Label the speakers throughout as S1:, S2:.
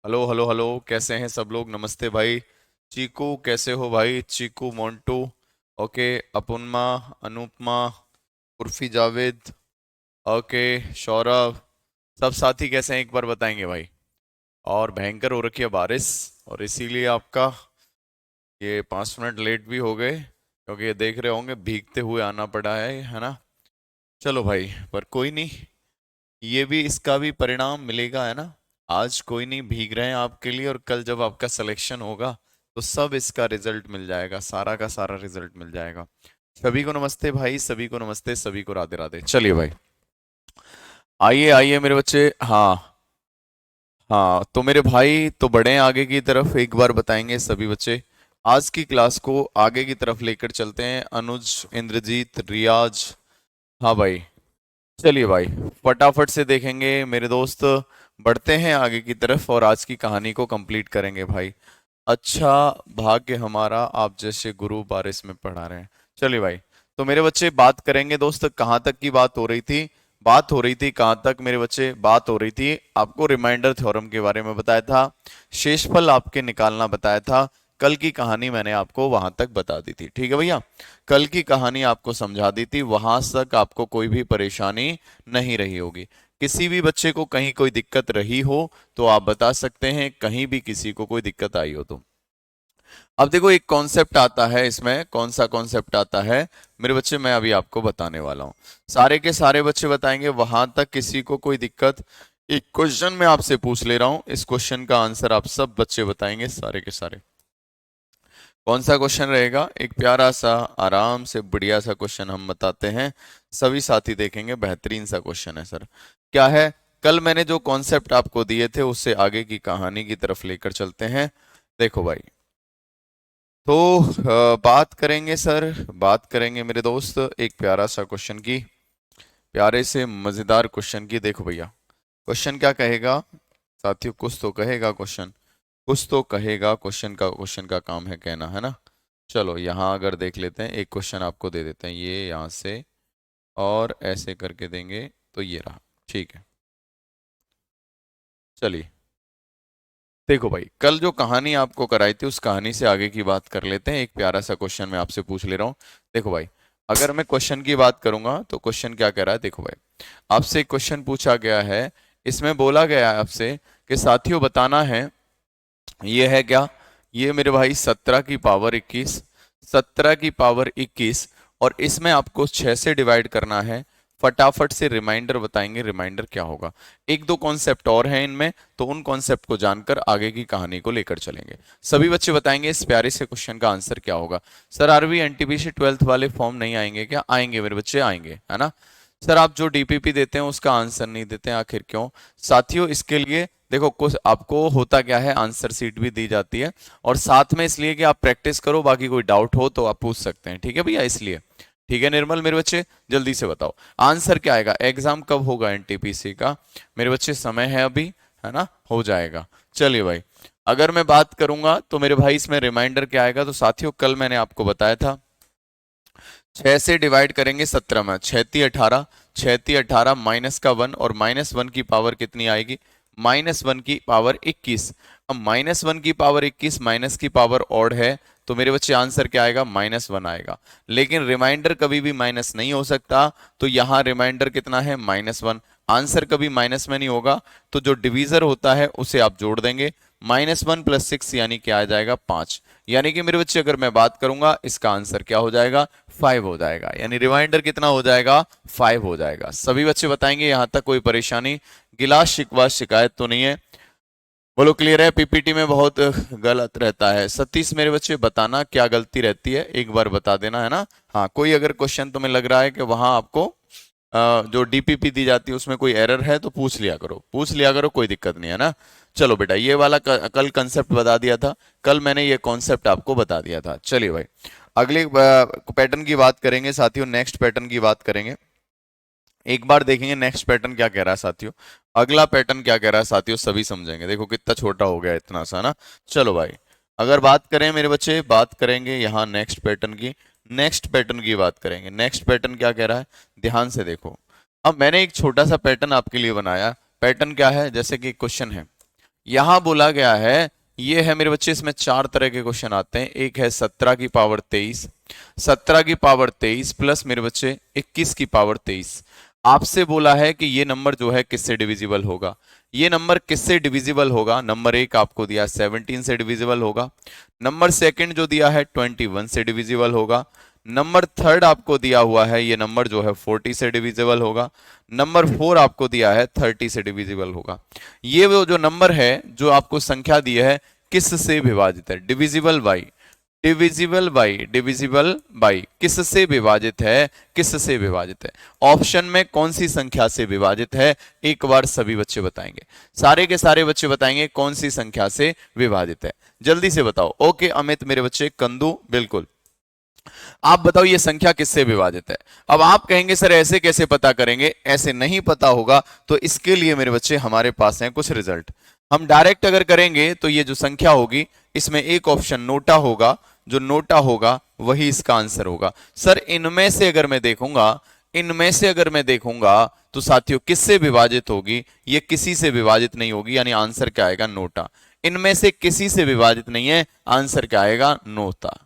S1: Hello hello hello, कैसे हैं सब लोग? नमस्ते भाई। चीकू कैसे हो भाई? चीकू, मोंटू, ओके, अपुन्मा, अनुपमा, उर्फी, जावेद, ओके, सौरभ, सब साथी कैसे हैं एक बार बताएंगे भाई। और भयंकर हो रखी है बारिश, और इसीलिए आपका ये 5 मिनट लेट भी हो गए, क्योंकि ये देख रहे होंगे भीगते हुए आना पड़ा है ना। चलो भाई, पर कोई नहीं, ये भी इसका भी परिणाम मिलेगा, है ना। आज कोई नहीं भीग रहे हैं आपके लिए, और कल जब आपका सिलेक्शन होगा तो सब इसका रिजल्ट मिल जाएगा, सारा का सारा रिजल्ट मिल जाएगा। सभी को नमस्ते भाई, सभी को नमस्ते, सभी को राधे राधे। चलिए भाई, आइए आइए मेरे बच्चे। हाँ हाँ, तो मेरे भाई तो बड़े हैं आगे की तरफ, एक बार बताएंगे सभी बच्चे। आज की क्लास को आगे की तरफ लेकर चलते हैं। अनुज, इंद्रजीत, रियाज, हाँ भाई, चलिए भाई, फटाफट से देखेंगे मेरे दोस्त। बढ़ते हैं आगे की तरफ और आज की कहानी को कंप्लीट करेंगे भाई। अच्छा भाग्य हमारा, आप जैसे गुरु बारिश में पढ़ा रहे हैं। चलिए भाई, तो मेरे बच्चे बात करेंगे दोस्त, कहाँ तक की बात हो रही थी? बात हो रही थी कहाँ तक मेरे बच्चे? बात हो रही थी, आपको रिमाइंडर थ्योरम के बारे में बताया था, शेषफल आपके निकालना बताया था। कल की कहानी मैंने आपको वहां तक बता दी थी, ठीक है भैया। कल की कहानी आपको समझा दी थी, वहां तक आपको कोई भी परेशानी नहीं रही होगी। किसी भी बच्चे को कहीं कोई दिक्कत रही हो तो आप बता सकते हैं, कहीं भी किसी को कोई दिक्कत आई हो तो। अब देखो, एक कॉन्सेप्ट आता है इसमें, कौन सा कॉन्सेप्ट आता है मेरे बच्चे, मैं अभी आपको बताने वाला हूं। सारे के सारे बच्चे बताएंगे, वहां तक किसी को कोई दिक्कत? एक क्वेश्चन मैं आपसे पूछ ले रहा हूं, इस क्वेश्चन का आंसर आप सब बच्चे बताएंगे, सारे के सारे। कौन सा क्वेश्चन रहेगा? एक प्यारा सा, आराम से बढ़िया सा क्वेश्चन हम बताते हैं, सभी साथी देखेंगे, बेहतरीन सा क्वेश्चन है सर। क्या है? कल मैंने जो कॉन्सेप्ट आपको दिए थे उससे आगे की कहानी की तरफ लेकर चलते हैं। देखो भाई, तो बात करेंगे सर, बात करेंगे मेरे दोस्त एक प्यारा सा क्वेश्चन की, प्यारे से मजेदार क्वेश्चन की। देखो भैया, क्वेश्चन क्या कहेगा साथियों? कुछ तो कहेगा क्वेश्चन, कुछ तो कहेगा क्वेश्चन का, क्वेश्चन का काम है कहना, है ना। चलो यहाँ अगर देख लेते हैं, एक क्वेश्चन आपको दे देते हैं, ये यहाँ से और ऐसे करके देंगे, तो ये रहा, ठीक है। चलिए, देखो भाई, कल जो कहानी आपको कराई थी उस कहानी से आगे की बात कर लेते हैं। एक प्यारा सा क्वेश्चन मैं आपसे पूछ ले रहा हूँ। देखो भाई, अगर मैं क्वेश्चन की बात करूंगा तो क्वेश्चन क्या कह रहा है? देखो भाई, आपसे एक क्वेश्चन पूछा गया है, इसमें बोला गया है आपसे कि साथियों बताना है, ये है क्या? ये मेरे भाई 17 की पावर 21, 17 की पावर 21, और इसमें आपको 6 से डिवाइड करना है। फटाफट से रिमाइंडर बताएंगे, रिमाइंडर क्या होगा। एक दो कॉन्सेप्ट और हैं इनमें, तो उन कॉन्सेप्ट को जानकर आगे की कहानी को लेकर चलेंगे। सभी बच्चे बताएंगे इस प्यारे से क्वेश्चन का आंसर क्या होगा। सर आरवी एनटीपीसी 12th वाले फॉर्म नहीं आएंगे क्या? आएंगे मेरे बच्चे, आएंगे, है ना। सर आप जो डीपीपी देते हैं उसका आंसर नहीं देते हैं, आखिर क्यों? साथियों इसके लिए देखो, कुछ आपको होता क्या है, आंसर शीट भी दी जाती है, और साथ में इसलिए कि आप प्रैक्टिस करो, बाकी कोई डाउट हो तो आप पूछ सकते हैं, ठीक है भैया, इसलिए। ठीक है निर्मल, मेरे बच्चे जल्दी से बताओ आंसर क्या आएगा। एग्जाम कब होगा एनटीपीसी का मेरे बच्चे? समय है अभी, है ना, हो जाएगा। चलिए भाई, अगर मैं बात करूंगा तो मेरे भाई इसमें रिमाइंडर क्या आएगा, तो साथियों कल मैंने आपको बताया था, 6 से डिवाइड करेंगे 17 में, 6 × 18, 6 × 18 -1, और -1 की पावर कितनी आएगी? -1 की पावर 21। अब -1 की पावर 21 माइनस की पावर ऑड है, तो मेरे बच्चे आंसर क्या आएगा? -1 आएगा। लेकिन रिमाइंडर कभी भी माइनस नहीं हो सकता, तो यहाँ रिमाइंडर कितना है? -1। आंसर कभी माइनस में नहीं होगा, तो जो डिवीजर होता है उसे आप जोड़ देंगे, -1 + 6 यानी क्या आ जाएगा? 5। यानी कि मेरे बच्चे अगर मैं बात करूंगा, इसका आंसर क्या हो जाएगा? 5 हो जाएगा, यानी रिमाइंडर कितना हो जाएगा? 5 हो जाएगा। सभी बच्चे बताएंगे यहां तक कोई परेशानी, गिलास शिकवा शिकायत तो नहीं है? बोलो क्लियर है? पीपीटी में बहुत गलत रहता है। सतीश मेरे बच्चे बताना क्या गलती रहती है, एक बार बता देना, है ना। हाँ, कोई अगर क्वेश्चन तुम्हें लग रहा है कि वहां आपको जो डीपीपी दी जाती है उसमें कोई एरर है तो पूछ लिया करो, पूछ लिया करो, कोई दिक्कत नहीं है ना। चलो बेटा, ये वाला कल कंसेप्ट बता दिया था, कल मैंने ये कॉन्सेप्ट आपको बता दिया था। चलिए भाई, अगले पैटर्न की बात करेंगे साथियों, नेक्स्ट पैटर्न की बात करेंगे। एक बार देखेंगे नेक्स्ट पैटर्न क्या कह रहा है साथियों, अगला पैटर्न क्या कह रहा है साथियों, सभी समझेंगे। देखो कितना छोटा हो गया, इतना सा ना। चलो भाई, अगर बात करें मेरे बच्चे, बात करेंगे यहाँ नेक्स्ट पैटर्न की, नेक्स्ट पैटर्न की बात करेंगे। नेक्स्ट पैटर्न क्या कह रहा है, ध्यान से देखो। अब मैंने एक छोटा सा पैटर्न आपके लिए बनाया। पैटर्न क्या है? जैसे कि क्वेश्चन है, यहां बोला गया है, ये है मेरे बच्चे, इसमें चार तरह के क्वेश्चन आते हैं। एक है 17 की पावर 23, 17 की पावर 23 प्लस मेरे बच्चे 21 की पावर 23। आपसे बोला है कि ये नंबर जो है किससे डिविजिबल होगा। ये नंबर किससे डिविजिबल होगा? नंबर एक आपको दिया 17 से डिविजिबल होगा, नंबर सेकंड जो दिया है 21 से डिविजिबल होगा, नंबर थर्ड आपको दिया हुआ है ये नंबर जो है 40 से डिविजिबल होगा, नंबर फोर आपको दिया है 30 से डिविजिबल होगा। ये वो जो नंबर है जो आपको संख्या दी है किस से विभाजित है? Divisible by, divisible by, divisible by, किस से विभाजित है? किस से विभाजित है? ऑप्शन में कौन सी संख्या से विभाजित है? एक बार सभी बच्चे बताएंगे, सारे के सारे बच्चे बताएंगे कौन सी संख्या से विभाजित है। जल्दी से बताओ। ओके अमित मेरे बच्चे, कंदू बिल्कुल, आप बताओ ये संख्या किससे विभाजित है। अब आप कहेंगे सर ऐसे कैसे पता करेंगे, ऐसे नहीं पता होगा तो इसके लिए मेरे बच्चे हमारे पास हैं कुछ रिजल्ट। हम डायरेक्ट अगर करेंगे तो ये जो संख्या होगी इसमें एक ऑप्शन नोटा होगा, जो नोटा होगा वही इसका आंसर होगा। सर इनमें से अगर मैं देखूंगा, इनमें से अगर मैं देखूंगा तो साथियों किससे विभाजित होगी? ये किसी से विभाजित नहीं होगी, यानी आंसर क्या आएगा? नोटा। इनमें से किसी से विभाजित नहीं है, आंसर क्या आएगा? नोटा।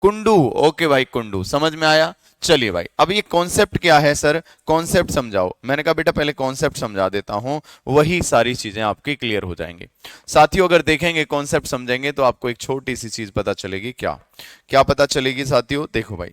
S1: कुंडू, ओके भाई कुंडू, समझ में आया। चलिए भाई अब ये कॉन्सेप्ट क्या है सर, कॉन्सेप्ट समझाओ। मैंने कहा बेटा पहले कॉन्सेप्ट समझा देता हूं, वही सारी चीजें आपकी क्लियर हो जाएंगी। साथियों अगर देखेंगे कॉन्सेप्ट समझेंगे तो आपको एक छोटी सी चीज पता चलेगी। क्या क्या पता चलेगी साथियों? देखो भाई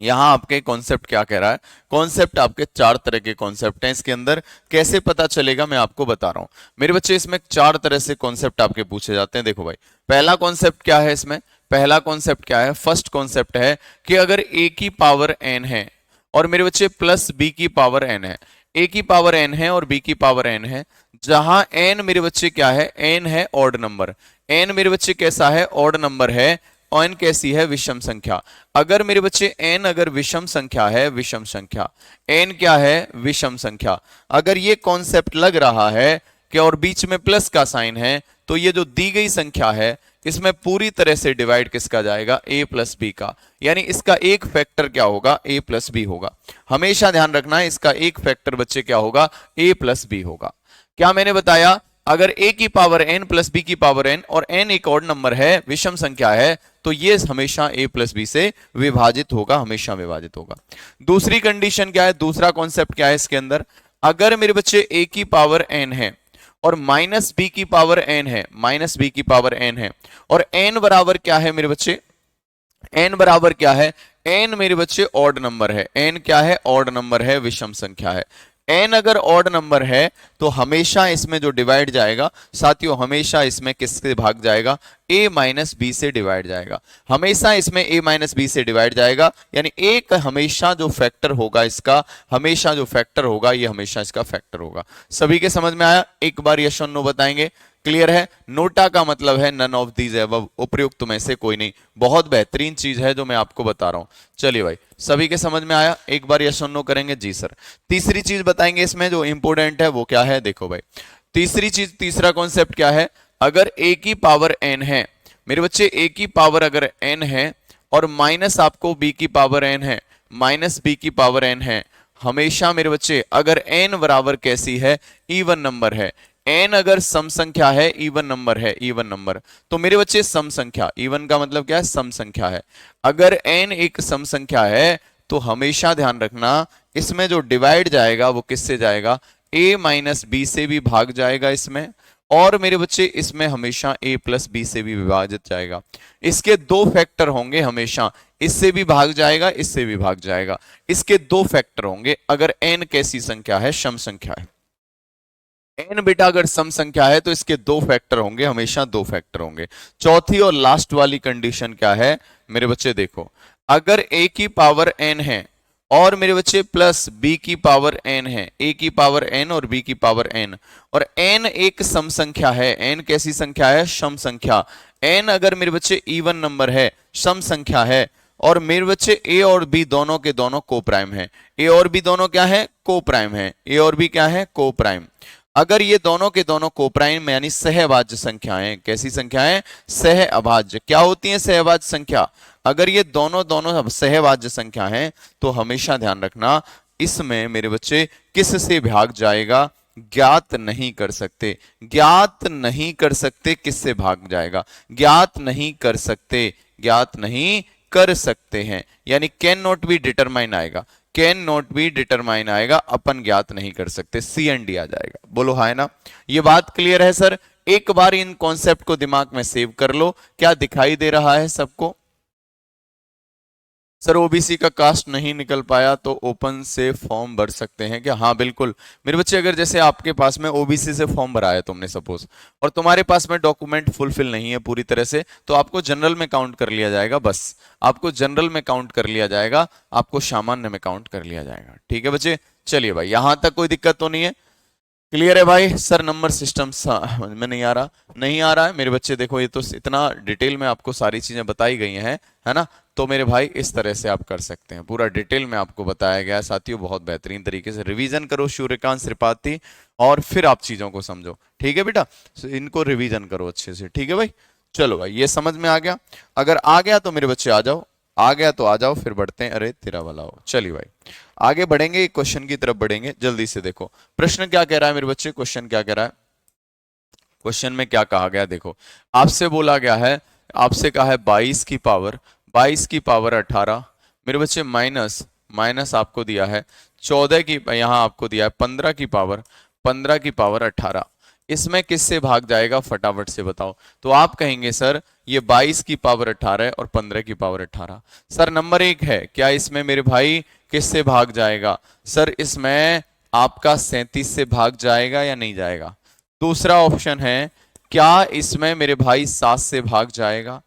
S1: यहां आपके कॉन्सेप्ट क्या कह रहा है। कॉन्सेप्ट आपके चार तरह के कॉन्सेप्ट हैं इसके अंदर। कैसे पता चलेगा मैं आपको बता रहा हूं मेरे बच्चे। इसमें चार तरह से कॉन्सेप्ट आपके पूछे जाते हैं। देखो भाई पहला कॉन्सेप्ट क्या है इसमें, पहला कॉन्सेप्ट क्या है? फर्स्ट कॉन्सेप्ट है कि अगर a की पावर n है और मेरे बच्चे प्लस b की पावर n है, a की पावर n है और b की पावर n है, जहां n मेरे बच्चे क्या है? n है ऑड नंबर। n मेरे बच्चे कैसा है? ऑड नंबर है। n कैसी है? विषम संख्या। अगर मेरे बच्चे n अगर विषम संख्या है, विषम संख्या, n क्या है? विषम संख्या। अगर ये कॉन्सेप्ट लग रहा है कि और बीच में प्लस का साइन है तो ये जो दी गई संख्या है इसमें पूरी तरह से डिवाइड किसका जाएगा? a प्लस बी का। यानी इसका एक फैक्टर क्या होगा? a प्लस बी होगा। हमेशा ध्यान रखना है इसका एक फैक्टर बच्चे क्या होगा? a प्लस बी होगा। क्या मैंने बताया? अगर a की पावर n प्लस b की पावर n और n एक ऑड नंबर है, विषम संख्या है, तो ये हमेशा a प्लस बी से विभाजित होगा, हमेशा विभाजित होगा। दूसरी कंडीशन क्या है? दूसरा कॉन्सेप्ट क्या है इसके अंदर? अगर मेरे बच्चे a की पावर n है और माइनस बी की पावर n है, माइनस बी की पावर n है, और n बराबर क्या है मेरे बच्चे? n बराबर क्या है? n मेरे बच्चे ऑड नंबर है। n क्या है? ऑड नंबर है, विषम संख्या है। n अगर ऑड नंबर है तो हमेशा इसमें जो डिवाइड जाएगा साथियों, हमेशा इसमें किससे भाग जाएगा? a माइनस बी से डिवाइड जाएगा। हमेशा इसमें a माइनस बी से डिवाइड जाएगा, यानी एक हमेशा जो फैक्टर होगा इसका, हमेशा जो फैक्टर होगा ये हमेशा इसका फैक्टर होगा। सभी के समझ में आया? एक बार यस और नो बताएंगे। क्लियर है? नोटा का मतलब है नन ऑफ दीज अबव, उपयुक्त में से कोई नहीं। बहुत बेहतरीन चीज है जो मैं आपको बता रहा हूं। चलिए भाई सभी के समझ में आया? एक बार यस और नो करेंगे। जी सर। तीसरी चीज बताएंगे इसमें जो इंपोर्टेंट है वो क्या है? देखो भाई तीसरी चीज, तीसरा कॉन्सेप्ट क्या है? अगर a की पावर n है मेरे बच्चे, a की पावर अगर n है और माइनस आपको b की पावर n है, माइनस b की पावर n है, हमेशा मेरे बच्चे अगर n बराबर कैसी है? इवन नंबर है। n अगर सम संख्या है, इवन नंबर है, इवन नंबर, तो मेरे बच्चे सम संख्या, इवन का मतलब क्या है? सम संख्या है। अगर n एक सम संख्या है तो हमेशा ध्यान रखना इसमें जो डिवाइड जाएगा वो किससे जाएगा? a माइनस बी से भी भाग जाएगा इसमें, और मेरे बच्चे इसमें हमेशा a प्लस बी से भी विभाजित जाएगा। इसके दो फैक्टर होंगे हमेशा, इससे भी भाग जाएगा, इससे भी भाग जाएगा। इसके दो फैक्टर होंगे अगर n कैसी संख्या है? सम संख्या है। n बेटा अगर सम संख्या है तो इसके दो फैक्टर होंगे, हमेशा दो फैक्टर होंगे। चौथी और लास्ट वाली कंडीशन क्या है मेरे बच्चे? देखो अगर a की पावर n है और मेरे बच्चे प्लस b की पावर n है, a की पावर n और b की पावर n, और n एक सम संख्या है। n कैसी संख्या है? सम संख्या। n अगर मेरे बच्चे इवन नंबर है, सम संख्या है, और मेरे बच्चे a और b दोनों के दोनों को प्राइम है। a और b दोनों क्या है? को प्राइम है। a और b क्या है? को प्राइम। अगर ये दोनों के दोनों कोप्राइम यानी सहअभाज्य संख्याएं, कैसी संख्याएं? सहअभाज्य। क्या होती हैं सहअभाज्य संख्या? अगर ये दोनों दोनों सहअभाज्य संख्या हैं तो हमेशा ध्यान रखना इसमें मेरे बच्चे किस से भाग जाएगा? ज्ञात नहीं कर सकते, ज्ञात नहीं कर सकते किससे भाग जाएगा, ज्ञात नहीं कर सकते, ज्ञात नहीं कर सकते हैं, यानी कैन नॉट बी डिटरमाइन आएगा, कैन नॉट बी डिटरमाइन आएगा, अपन ज्ञात नहीं कर सकते, सी एंड डी आ जाएगा। बोलो हाय ना, ये बात क्लियर है सर? एक बार इन कॉन्सेप्ट को दिमाग में सेव कर लो। क्या दिखाई दे रहा है सबको? सर ओबीसी का कास्ट नहीं निकल पाया तो ओपन से फॉर्म भर सकते हैं क्या? हाँ बिल्कुल मेरे बच्चे, अगर जैसे आपके पास में ओबीसी से फॉर्म भरा है तुमने सपोज, और तुम्हारे पास में डॉक्यूमेंट फुलफिल नहीं है पूरी तरह से, तो आपको जनरल में काउंट कर लिया जाएगा, बस आपको जनरल में काउंट कर लिया जाएगा, आपको सामान्य में काउंट कर लिया जाएगा। ठीक है बच्चे, चलिए भाई यहां तक कोई दिक्कत तो नहीं है? क्लियर है भाई? सर नंबर सिस्टम समझ में नहीं आ रहा? नहीं आ रहा है मेरे बच्चे, देखो ये तो इतना डिटेल में आपको सारी चीजें बताई गई हैं, है ना? तो मेरे भाई इस तरह से आप कर सकते हैं, पूरा डिटेल में आपको बताया गया है साथियों, बहुत बेहतरीन तरीके से रिवीजन करो सूर्यकांत त्रिपाठी, और फिर आप चीजों को समझो। ठीक है बेटा, इनको रिवीजन करो अच्छे से। ठीक है भाई, चलो भाई ये समझ में आ गया? अगर आ गया तो मेरे बच्चे आ जाओ, आ गया तो आ जाओ, फिर बढ़ते हैं। अरे तेरा वाला हो, चलिए भाई आगे बढ़ेंगे, क्वेश्चन की तरफ बढ़ेंगे। जल्दी से देखो प्रश्न क्या कह रहा है मेरे बच्चे, क्वेश्चन क्या कह रहा है, क्वेश्चन में क्या कहा गया देखो। आपसे बोला गया है, आपसे कहा है 22 की पावर 18 मेरे बच्चे, माइनस माइनस आपको दिया है 14 की, यहां आपको दिया है 15 की पावर 18, इसमें किससे भाग जाएगा फटाफट से बताओ। तो आप कहेंगे सर ये 22 की पावर 18 और 15 की पावर 18। सर नंबर 1 है, क्या इसमें मेरे भाई किससे भाग जाएगा? सर इसमें आपका 37 से भाग जाएगा या नहीं जाएगा? दूसरा ऑप्शन है, क्या इसमें मेरे भाई 7 से भाग जाएगा,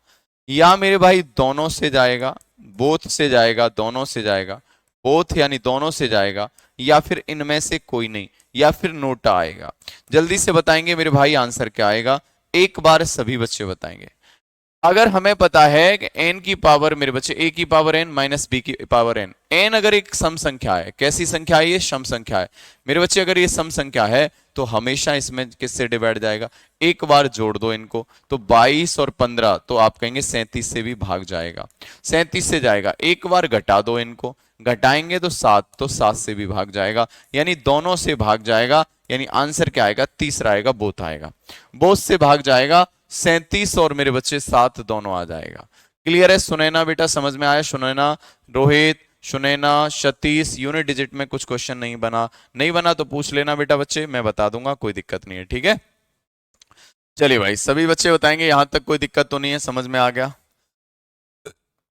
S1: या मेरे भाई दोनों से जाएगा, बोथ से जाएगा, दोनों से जाएगा, बोथ यानी दोनों से जाएगा, या फिर इनमें से कोई नहीं, या फिर नोटा आएगा। जल्दी से बताएंगे मेरे भाई आंसर क्या आएगा, एक बार सभी बच्चे बताएंगे। अगर हमें पता है कि n की पावर मेरे बच्चे a की पावर n माइनस b की पावर n, n अगर एक सम संख्या है, कैसी संख्या है ये? सम संख्या है मेरे बच्चे। अगर ये सम संख्या है तो हमेशा इसमें किससे डिवाइड जाएगा? एक बार जोड़ दो इनको, तो 22 और 15, तो आप कहेंगे 37 से भी भाग जाएगा, 37 से जाएगा। एक बार घटा दो इनको, घटाएंगे तो 7, तो 7 से भी भाग जाएगा, यानी दोनों से भाग जाएगा, यानी आंसर क्या आएगा? तीसरा आएगा, बोथ आएगा, बोथ से भाग जाएगा, 37 और मेरे बच्चे 7 दोनों आ जाएगा। क्लियर है? सुनैना बेटा समझ में आया? सुनैना, रोहित, सुनैना, सतीश, यूनिट डिजिट में कुछ क्वेश्चन नहीं बना, नहीं बना तो पूछ लेना बेटा बच्चे, मैं बता दूंगा, कोई दिक्कत नहीं है। ठीक है, चलिए भाई सभी बच्चे बताएंगे, यहां तक कोई दिक्कत तो नहीं है? समझ में आ गया?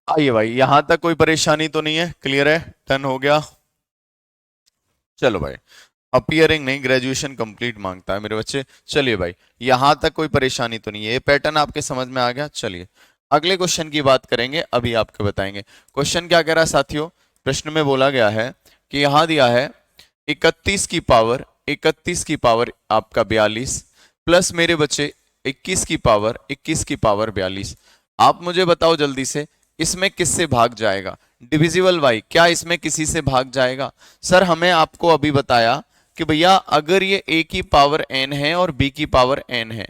S1: आइए भाई, यहां तक कोई परेशानी तो नहीं है? क्लियर है? डन हो गया? चलो भाई, अपियरिंग नहीं, ग्रेजुएशन कंप्लीट मांगता है मेरे बच्चे। चलिए भाई यहां तक कोई परेशानी तो नहीं है, ये पैटर्न आपके समझ में आ गया? चलिए अगले क्वेश्चन की बात करेंगे, अभी आपको बताएंगे। क्वेश्चन क्या कह रहा है साथियों, प्रश्न में बोला गया है कि यहां दिया है 31 की पावर आपका 42 प्लस मेरे बच्चे 21 की पावर 42। आप मुझे बताओ जल्दी से, इसमें किससे भाग जाएगा? डिविजिबल बाई, क्या इसमें किसी से भाग जाएगा? सर हमें आपको अभी बताया कि भैया अगर ये a की पावर n है और b की पावर n है,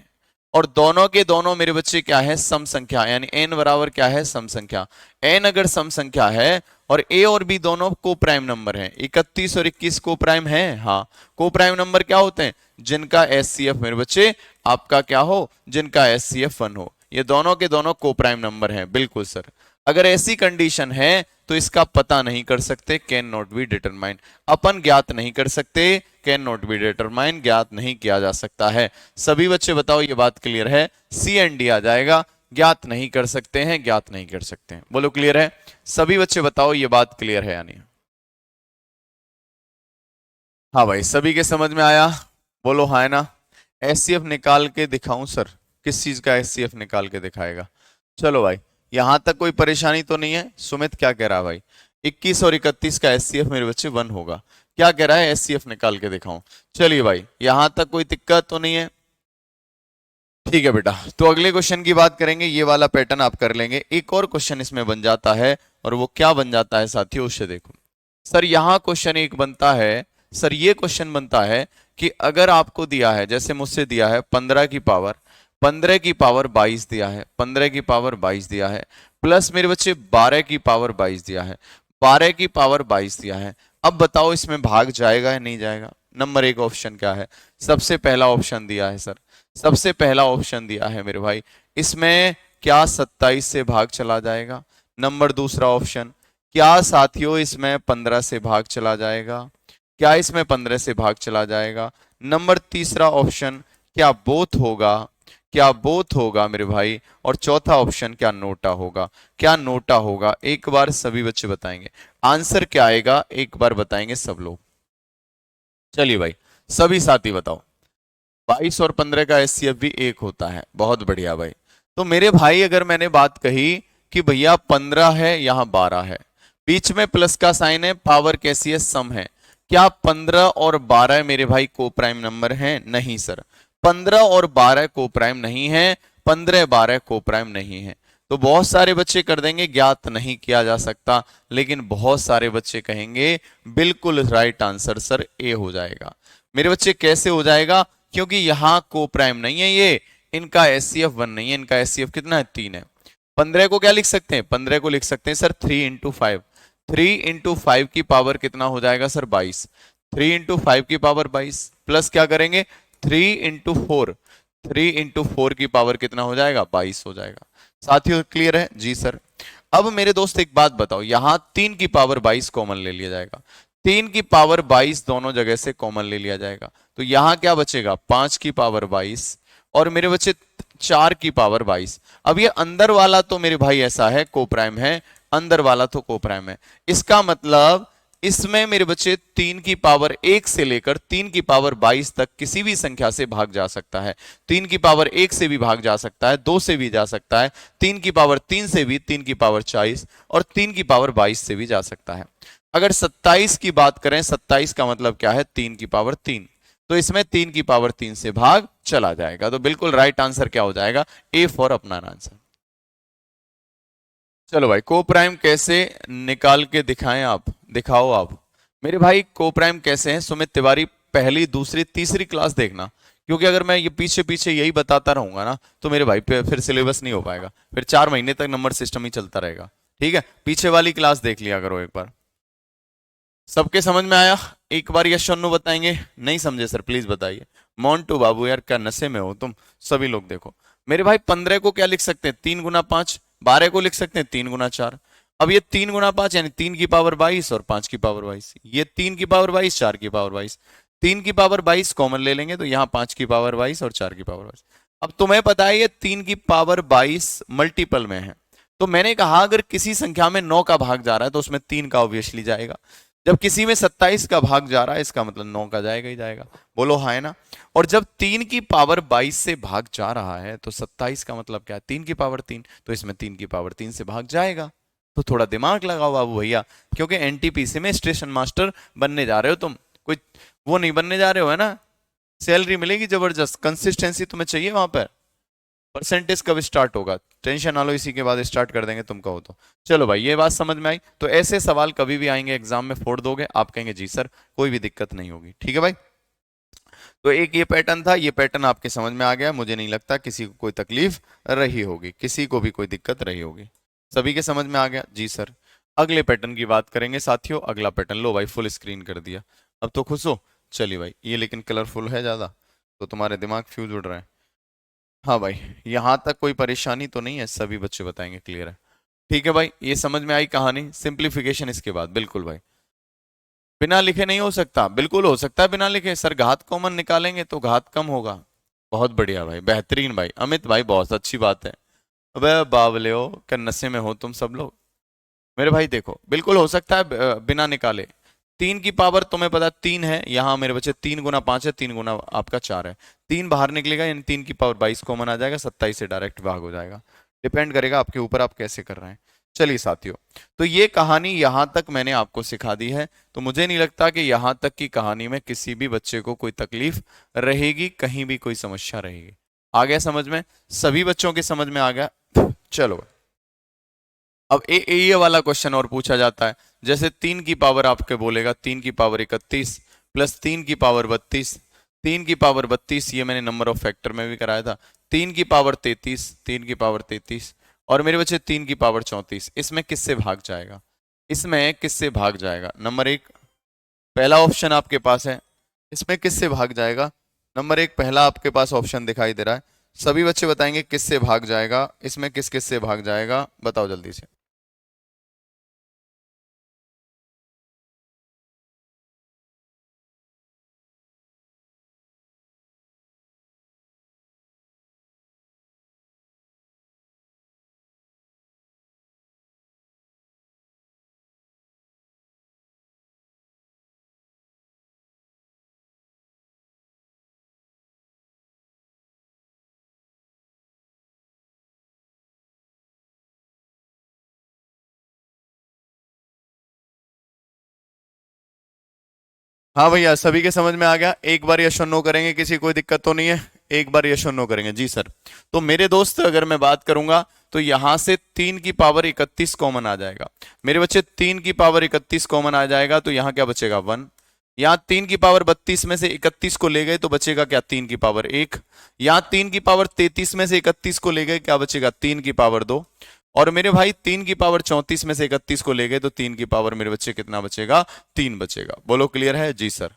S1: और दोनों के दोनों मेरे बच्चे क्या है? सम संख्या, यानी n बराबर क्या है? सम संख्या। n अगर सम संख्या है और a और b दोनों को प्राइम नंबर हैं, 31 और 21 को प्राइम है, हाँ को प्राइम नंबर क्या होते हैं? जिनका SCF मेरे बच्चे आपका क्या हो? जिनका SCF 1 हो, ये दोनों के दोनों को प्राइम नंबर हैं। बिल्कुल सर, अगर ऐसी कंडीशन है तो इसका पता नहीं कर सकते, कैन नॉट बी डिटरमाइन, अपन ज्ञात नहीं कर सकते, कैन नॉट बी डिटरमाइन, ज्ञात नहीं किया जा सकता है। सभी बच्चे बताओ ये बात क्लियर है? सी एंड डी आ जाएगा, ज्ञात नहीं कर सकते हैं, ज्ञात नहीं कर सकते हैं। बोलो क्लियर है? सभी बच्चे बताओ ये बात क्लियर है या नहीं? हाँ भाई सभी के समझ में आया? बोलो हाँ है ना? SCF निकाल के दिखाऊं सर? किस चीज का SCF निकाल के दिखाएगा? चलो भाई यहां तक कोई परेशानी तो नहीं है? सुमित क्या कह रहा है भाई? 21 और 31 का SCF मेरे बच्चे 1 होगा, क्या कह रहा है? SCF निकाल के दिखाऊं? चलिए भाई यहां तक कोई दिक्कत तो नहीं है? ठीक है बेटा, तो अगले क्वेश्चन की बात करेंगे, ये वाला पैटर्न आप कर लेंगे। एक और क्वेश्चन इसमें बन जाता है, और वो क्या बन जाता है साथियों उसे देखो। सर यहां क्वेश्चन एक बनता है, सर ये क्वेश्चन बनता है कि अगर आपको दिया है, जैसे मुझसे दिया है 15 की पावर 22 दिया है, 15 की पावर 22 दिया है, प्लस मेरे बच्चे 12 की पावर 22 दिया है, 12 की पावर 22 दिया है। अब बताओ इसमें भाग जाएगा या नहीं जाएगा? नंबर एक ऑप्शन क्या है? सबसे पहला ऑप्शन दिया है सर, सबसे पहला ऑप्शन दिया है मेरे भाई। इसमें क्या 27 से भाग चला जाएगा? नंबर दूसरा ऑप्शन, क्या साथियों इसमें 15 से भाग चला जाएगा? क्या इसमें 15 से भाग चला जाएगा? नंबर तीसरा ऑप्शन, क्या बोथ होगा? क्या बोथ होगा मेरे भाई? और चौथा ऑप्शन, क्या नोटा होगा? क्या नोटा होगा? एक बार सभी बच्चे बताएंगे आंसर क्या आएगा, एक बार बताएंगे सब लोग। चलिए भाई सभी साथी बताओ। 22 और 15 का एचसीएफ भी एक होता है, बहुत बढ़िया भाई। तो मेरे भाई अगर मैंने बात कही कि भैया 15 है यहां 12 है, बीच में प्लस का साइन है, पावर कैसी है? सम है। क्या 15 और 12 मेरे भाई को प्राइम नंबर हैं? नहीं सर, 15 और 12 को प्राइम नहीं है, 15 12 को प्राइम नहीं है। तो बहुत सारे बच्चे कर देंगे ज्ञात नहीं किया जा सकता, लेकिन बहुत सारे बच्चे कहेंगे बिल्कुल राइट आंसर सर ए हो जाएगा। मेरे बच्चे कैसे हो जाएगा? क्योंकि यहां को प्राइम नहीं है ये, इनका एचसीएफ 1 नहीं है, इनका एचसीएफ कितना है? 3 है। 15 को क्या लिख सकते हैं? 15 को लिख सकते हैं सर 3 इंटू 5। 3 इंटू 5 की पावर कितना हो जाएगा सर? 22। 3 इंटू 5 की पावर 22 प्लस क्या करेंगे? 3 इंटू 4। 3 इंटू 4 की पावर कितना हो जाएगा? 22 हो जाएगा। साथियों क्लियर है? जी सर। अब मेरे दोस्त एक बात बताओ, यहां 3 की पावर 22 कॉमन ले लिया जाएगा, 3 की पावर 22 दोनों जगह से कॉमन ले लिया जाएगा, तो यहां क्या बचेगा? 5 की पावर 22 और मेरे बच्चे 4 की पावर 22। अब ये अंदर वाला तो मेरे भाई ऐसा है को प्राइम है, अंदर वाला तो को प्राइम है। इसका मतलब इसमें मेरे बच्चे 3 की पावर 1 से लेकर 3 की पावर 22 तक किसी भी संख्या से भाग जा सकता है। 3 की पावर 1 से भी भाग जा सकता है, 2 से भी जा सकता है, 3 की पावर 3 से भी, 3 की पावर 40 और 3 की पावर 22 से भी जा सकता है। अगर 27 की बात करें, 27 का मतलब क्या है? 3 की पावर 3, तो इसमें 3 की पावर 3 से भाग चला जाएगा। तो बिल्कुल राइट आंसर क्या हो जाएगा? ए फॉर अपना आंसर। चलो भाई को प्राइम कैसे निकाल के दिखाएं आप, दिखाओ आप। मेरे भाई को प्राइम कैसे हैं? सुमित तिवारी पहली दूसरी तीसरी क्लास देखना, क्योंकि अगर मैं ये पीछे पीछे यही बताता रहूंगा ना तो मेरे भाई फिर सिलेबस नहीं हो पाएगा, फिर 4 महीने तक नंबर सिस्टम ही चलता रहेगा। ठीक है, पीछे वाली क्लास देख लिया करो एक बार। सबके समझ में आया? एक बार यश नो बताएंगे, नहीं समझे सर प्लीज बताइए। मोन्टू बाबू यार क्या नशे में हो तुम, सभी लोग देखो। मेरे भाई 15 को क्या लिख सकते हैं? 3 गुना 5। 12 को लिख सकते हैं 3 गुना 4। अब ये 3 गुना 5 यानी 3 की पावर 22 और 5 की पावर 22, ये 3 की पावर 22, 4 की पावर 22, 3 की पावर 22 कॉमन ले लेंगे तो यहाँ 5 की पावर 22 और 4 की पावर 22। अब तुम्हें पता है ये 3 की पावर 22 मल्टीपल में है, तो मैंने कहा अगर किसी संख्या में 9 का भाग जा रहा है तो उसमें 3 का ऑब्वियसली जाएगा। जब किसी में 27 का भाग जा रहा है इसका मतलब 9 का जाएगा ही जाएगा। बोलो हाँ है ना? और जब 3 की पावर 22 से भाग जा रहा है तो 27 का मतलब क्या है? 3 की पावर 3, तो इसमें 3 की पावर 3 से भाग जाएगा। तो थोड़ा दिमाग लगाओ बाबू भैया, क्योंकि एनटीपीसी में स्टेशन मास्टर बनने जा रहे हो तुम, कोई वो नहीं बनने जा रहे हो, है ना? सैलरी मिलेगी जबरदस्त, कंसिस्टेंसी तुम्हें चाहिए वहां पर। परसेंटेज कब स्टार्ट होगा? टेंशन ना लो, इसी के बाद स्टार्ट कर देंगे तुम कहो तो। चलो भाई ये बात समझ में आई। तो ऐसे सवाल कभी भी आएंगे एग्जाम में, फोड़ दोगे, आप कहेंगे जी सर कोई भी दिक्कत नहीं होगी। ठीक है भाई, तो एक ये पैटर्न था, ये पैटर्न आपके समझ में आ गया, मुझे नहीं लगता किसी को कोई तकलीफ रही होगी, किसी को भी कोई दिक्कत रही होगी। सभी के समझ में आ गया? जी सर। अगले पैटर्न की बात करेंगे साथियों। अगला पैटर्न, लो भाई फुल स्क्रीन कर दिया, अब तो खुश हो। चलिए भाई ये लेकिन कलरफुल है ज्यादा, तो तुम्हारे दिमाग फ्यूज उड़ रहे हैं। हाँ भाई यहां तक कोई परेशानी तो नहीं है? सभी बच्चे बताएंगे क्लियर है? ठीक है भाई, ये समझ में आई कहानी। सिंप्लीफिकेशन इसके बाद बिल्कुल भाई बिना लिखे नहीं हो सकता, बिल्कुल हो सकता है बिना लिखे सर, घात कॉमन निकालेंगे तो घात कम होगा। बहुत बढ़िया भाई, बेहतरीन भाई, अमित भाई बहुत अच्छी बात है। अबे बावले हो क्या, नशे में हो तुम सब लोग? मेरे भाई देखो बिल्कुल हो सकता है बिना निकाले। 3 की पावर तुम्हें पता 3 है, यहाँ मेरे बच्चे 3 गुना 5 है, 3 गुना आपका 4 है, 3 बाहर निकलेगा यानी 3 की पावर 22 कॉमन आ जाएगा, 27 से डायरेक्ट भाग हो जाएगा। डिपेंड करेगा आपके ऊपर आप कैसे कर रहे हैं। चलिए साथियों, तो ये कहानी यहां तक मैंने आपको सिखा दी है, तो मुझे नहीं लगता कि यहां तक की कहानी में किसी भी बच्चे को कोई तकलीफ रहेगी, कहीं भी कोई समस्या रहेगी। आ गया समझ में? सभी बच्चों के समझ में आ गया? चलो अब ये वाला क्वेश्चन और पूछा जाता है, जैसे 3 की पावर आपके बोलेगा 3 की पावर 31 प्लस 3 की पावर 32, 3 की पावर 32 ये मैंने नंबर ऑफ फैक्टर में भी कराया था, 3 की पावर 33, 3 की पावर 33 और मेरे बच्चे 3 की पावर 34, इसमें किससे भाग जाएगा? इसमें किससे भाग जाएगा? नंबर एक, पहला ऑप्शन आपके पास है इसमें किससे भाग जाएगा? नंबर एक, पहला आपके पास ऑप्शन दिखाई दे रहा है, सभी बच्चे बताएंगे किससे भाग जाएगा, इसमें किस किस से भाग जाएगा, बताओ जल्दी से। हाँ भैया, सभी के समझ में आ गया? एक बार यस और नो करेंगे, किसी कोई दिक्कत तो नहीं है? एक बार यस और नो करेंगे जी सर। तो मेरे दोस्त अगर मैं बात करूंगा तो यहां से 3 की पावर 31 कॉमन आ जाएगा मेरे बच्चे। 3 की पावर 31 कॉमन आ जाएगा तो यहाँ क्या बचेगा? 1। यहाँ 3 की पावर 32 में से 31 को ले गए तो बचेगा क्या? 3 की पावर 1। यहाँ 3 की पावर 33 में से 31 को ले गए, क्या बचेगा? 3 की पावर 2। और मेरे भाई 3 की पावर 34 में से 31 को ले गए तो 3 की पावर मेरे बच्चे कितना बचेगा? 3 बचेगा। बोलो क्लियर है? जी सर।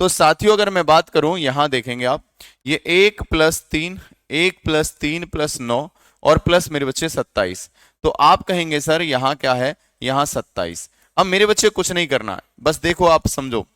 S1: तो साथियों अगर मैं बात करूं, यहां देखेंगे आप, ये 1 + 3, 1 + 3 + 9 और प्लस मेरे बच्चे 27। तो आप कहेंगे सर यहां क्या है? यहां 27। अब मेरे बच्चे कुछ नहीं करना है, बस देखो आप समझो,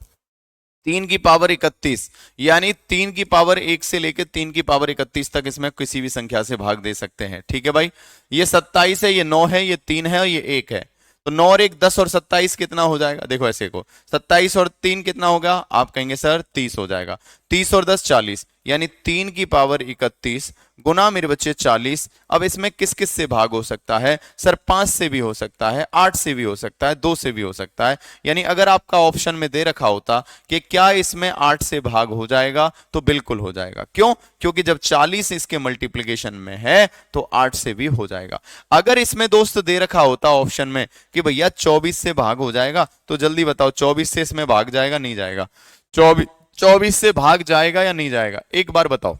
S1: 3 की पावर 31 यानी 3 की पावर 1 से लेकर 3 की पावर 31 तक इसमें किसी भी संख्या से भाग दे सकते हैं। ठीक है भाई, ये 27 है, ये 9 है, ये 3 है और ये 1 है। तो 9 और 1 10 और 27 कितना हो जाएगा? देखो ऐसे को, 27 और 3 कितना होगा? आप कहेंगे सर 30 हो जाएगा। 30 और 10 40, यानी 3 की पावर 31 गुना मेरे बच्चे 40। अब इसमें किस किस से भाग हो सकता है? सर 5 से भी हो सकता है, 8 से भी हो सकता है, 2 से भी हो सकता है। यानी अगर आपका ऑप्शन में दे रखा होता कि क्या इसमें 8 से भाग हो जाएगा, तो बिल्कुल हो जाएगा। क्यों? क्योंकि जब 40 इसके मल्टीप्लीकेशन में है तो 8 से भी हो जाएगा। अगर इसमें दोस्त दे रखा होता ऑप्शन में कि भैया 24 से भाग हो जाएगा, तो जल्दी बताओ 24 से इसमें भाग जाएगा नहीं जाएगा? 24 से भाग जाएगा या नहीं जाएगा? एक बार बताओ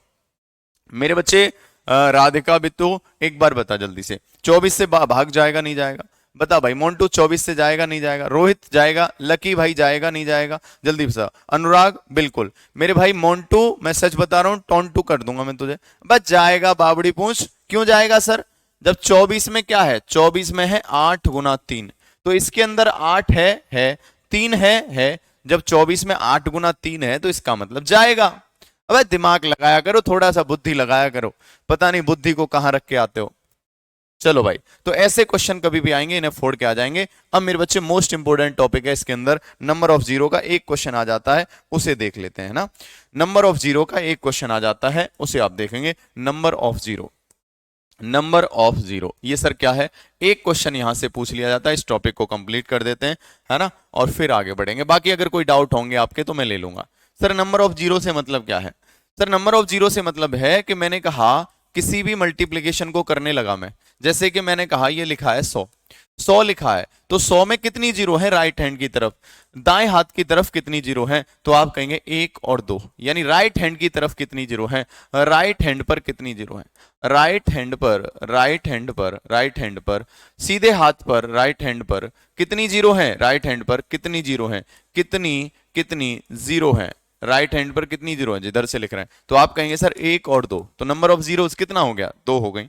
S1: मेरे बच्चे। राधिका बिट्टू एक बार बता जल्दी से, 24 से भाग जाएगा नहीं जाएगा? बता भाई। मोन्टू 24 से जाएगा नहीं जाएगा? रोहित जाएगा? लकी भाई जाएगा नहीं जाएगा? जल्दी बता। अनुराग बिल्कुल। मेरे भाई मोन्टू, मैं सच बता रहा हूं, टोंटू कर दूंगा मैं तुझे। बस जाएगा बाबड़ी पूछ। क्यों जाएगा सर? जब 24 में क्या है? 24 में है 8 × 3, तो इसके अंदर 8 है 3 है। जब 24 में 8 × 3 है तो इसका मतलब जाएगा। अबे दिमाग लगाया करो, थोड़ा सा बुद्धि लगाया करो, पता नहीं बुद्धि को कहां रख के आते हो। चलो भाई, तो ऐसे क्वेश्चन कभी भी आएंगे इन्हें फोड़ के आ जाएंगे। अब मेरे बच्चे मोस्ट इंपोर्टेंट टॉपिक है, इसके अंदर नंबर ऑफ जीरो का एक क्वेश्चन आ जाता है, उसे देख लेते हैं ना। नंबर ऑफ जीरो का एक क्वेश्चन आ जाता है, उसे आप देखेंगे। Number of zero, number of zero, ये सर क्या है? एक क्वेश्चन यहां से पूछ लिया जाता है, इस टॉपिक को कंप्लीट कर देते हैं, है ना, और फिर आगे बढ़ेंगे। बाकी अगर कोई डाउट होंगे आपके तो मैं ले लूंगा। सर नंबर ऑफ जीरो से मतलब क्या है? सर नंबर ऑफ जीरो से मतलब है कि मैंने कहा किसी भी मल्टीप्लीकेशन को करने लगा मैं, जैसे कि मैंने कहा ये लिखा है 100, 100 लिखा है, तो 100 में कितनी जीरो है राइट हैंड की तरफ? दाएं हाथ की तरफ कितनी जीरो है? तो आप कहेंगे 1 और 2, यानी राइट हैंड की तरफ कितनी जीरो है? राइट हैंड पर कितनी जीरो है? राइट हैंड पर, राइट हैंड पर, राइट हैंड पर, सीधे हाथ पर, राइट हैंड पर कितनी जीरो है? राइट हैंड पर कितनी जीरो है? कितनी कितनी जीरो है? राइट हैंड पर कितनी जीरो है? जिधर से लिख रहे हैं, तो आप कहेंगे सर 1 और 2, तो नंबर ऑफ जीरो कितना हो गया? 2 हो गई।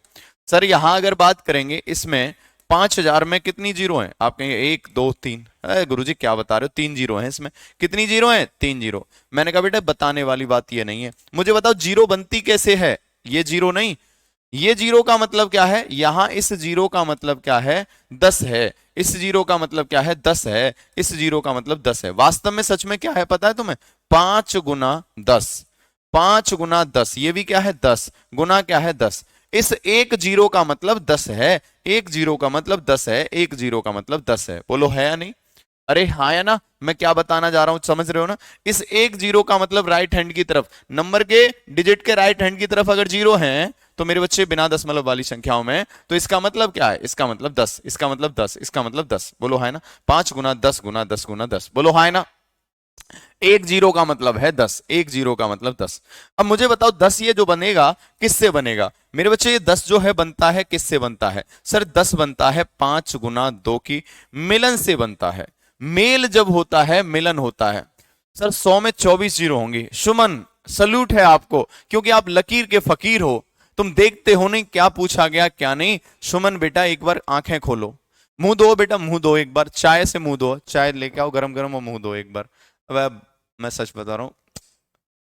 S1: सर यहां अगर बात करेंगे इसमें 5000 में कितनी जीरो है? आप कहेंगे 1 2 3। अरे गुरुजी क्या बता रहे हो, 3 जीरो है इसमें। कितनी जीरो है? 3 जीरो। मैंने कहा बेटा बताने वाली बात ये नहीं है, मुझे बताओ जीरो बनती कैसे है? ये जीरो नहीं, ये जीरो का मतलब क्या है? यहां इस जीरो का मतलब क्या है? 10 है। इस जीरो का मतलब क्या है? 10 है। इस जीरो का मतलब 10 है। वास्तव में सच में क्या है पता है तुम्हें? 5 × 10, 5 × 10, ये भी क्या है? 10 गुना क्या है? 10। इस एक जीरो का मतलब 10 है, एक जीरो का मतलब 10 है, एक जीरो का मतलब 10 है। बोलो है या नहीं? अरे हाँ या ना? मैं क्या बताना जा रहा हूं समझ रहे हो ना? इस एक जीरो का मतलब राइट हैंड की तरफ, नंबर के डिजिट के राइट हैंड की तरफ अगर जीरो है तो मेरे बच्चे बिना दशमलव वाली संख्याओं में, तो इसका मतलब क्या है? इसका मतलब 10, इसका मतलब 10, इसका मतलब 10। बोलो है ना? 5 × 10 × 10 × 10। बोलो है ना? एक जीरो का मतलब है 10, एक जीरो का मतलब 10। अब मुझे बताओ 10 ये जो बनेगा किससे बनेगा? मेरे बच्चे ये 10 जो है बनता है किससे बनता है? सर 10 बनता है 5 × 2 की मिलन से बनता है। मेल जब होता है मिलन होता है। सर 100 में 24 जीरो होंगे। सुमन सल्यूट है आपको, क्योंकि आप लकीर के फकीर हो, तुम देखते हो नहीं क्या पूछा गया क्या नहीं। सुमन बेटा एक बार आंखें खोलो, मुंह धो बेटा, मुंह धो एक बार, चाय से मुंह धो, चाय लेके आओ गरम गरम और मुंह धो एक बार। अब मैं सच बता रहा हूँ,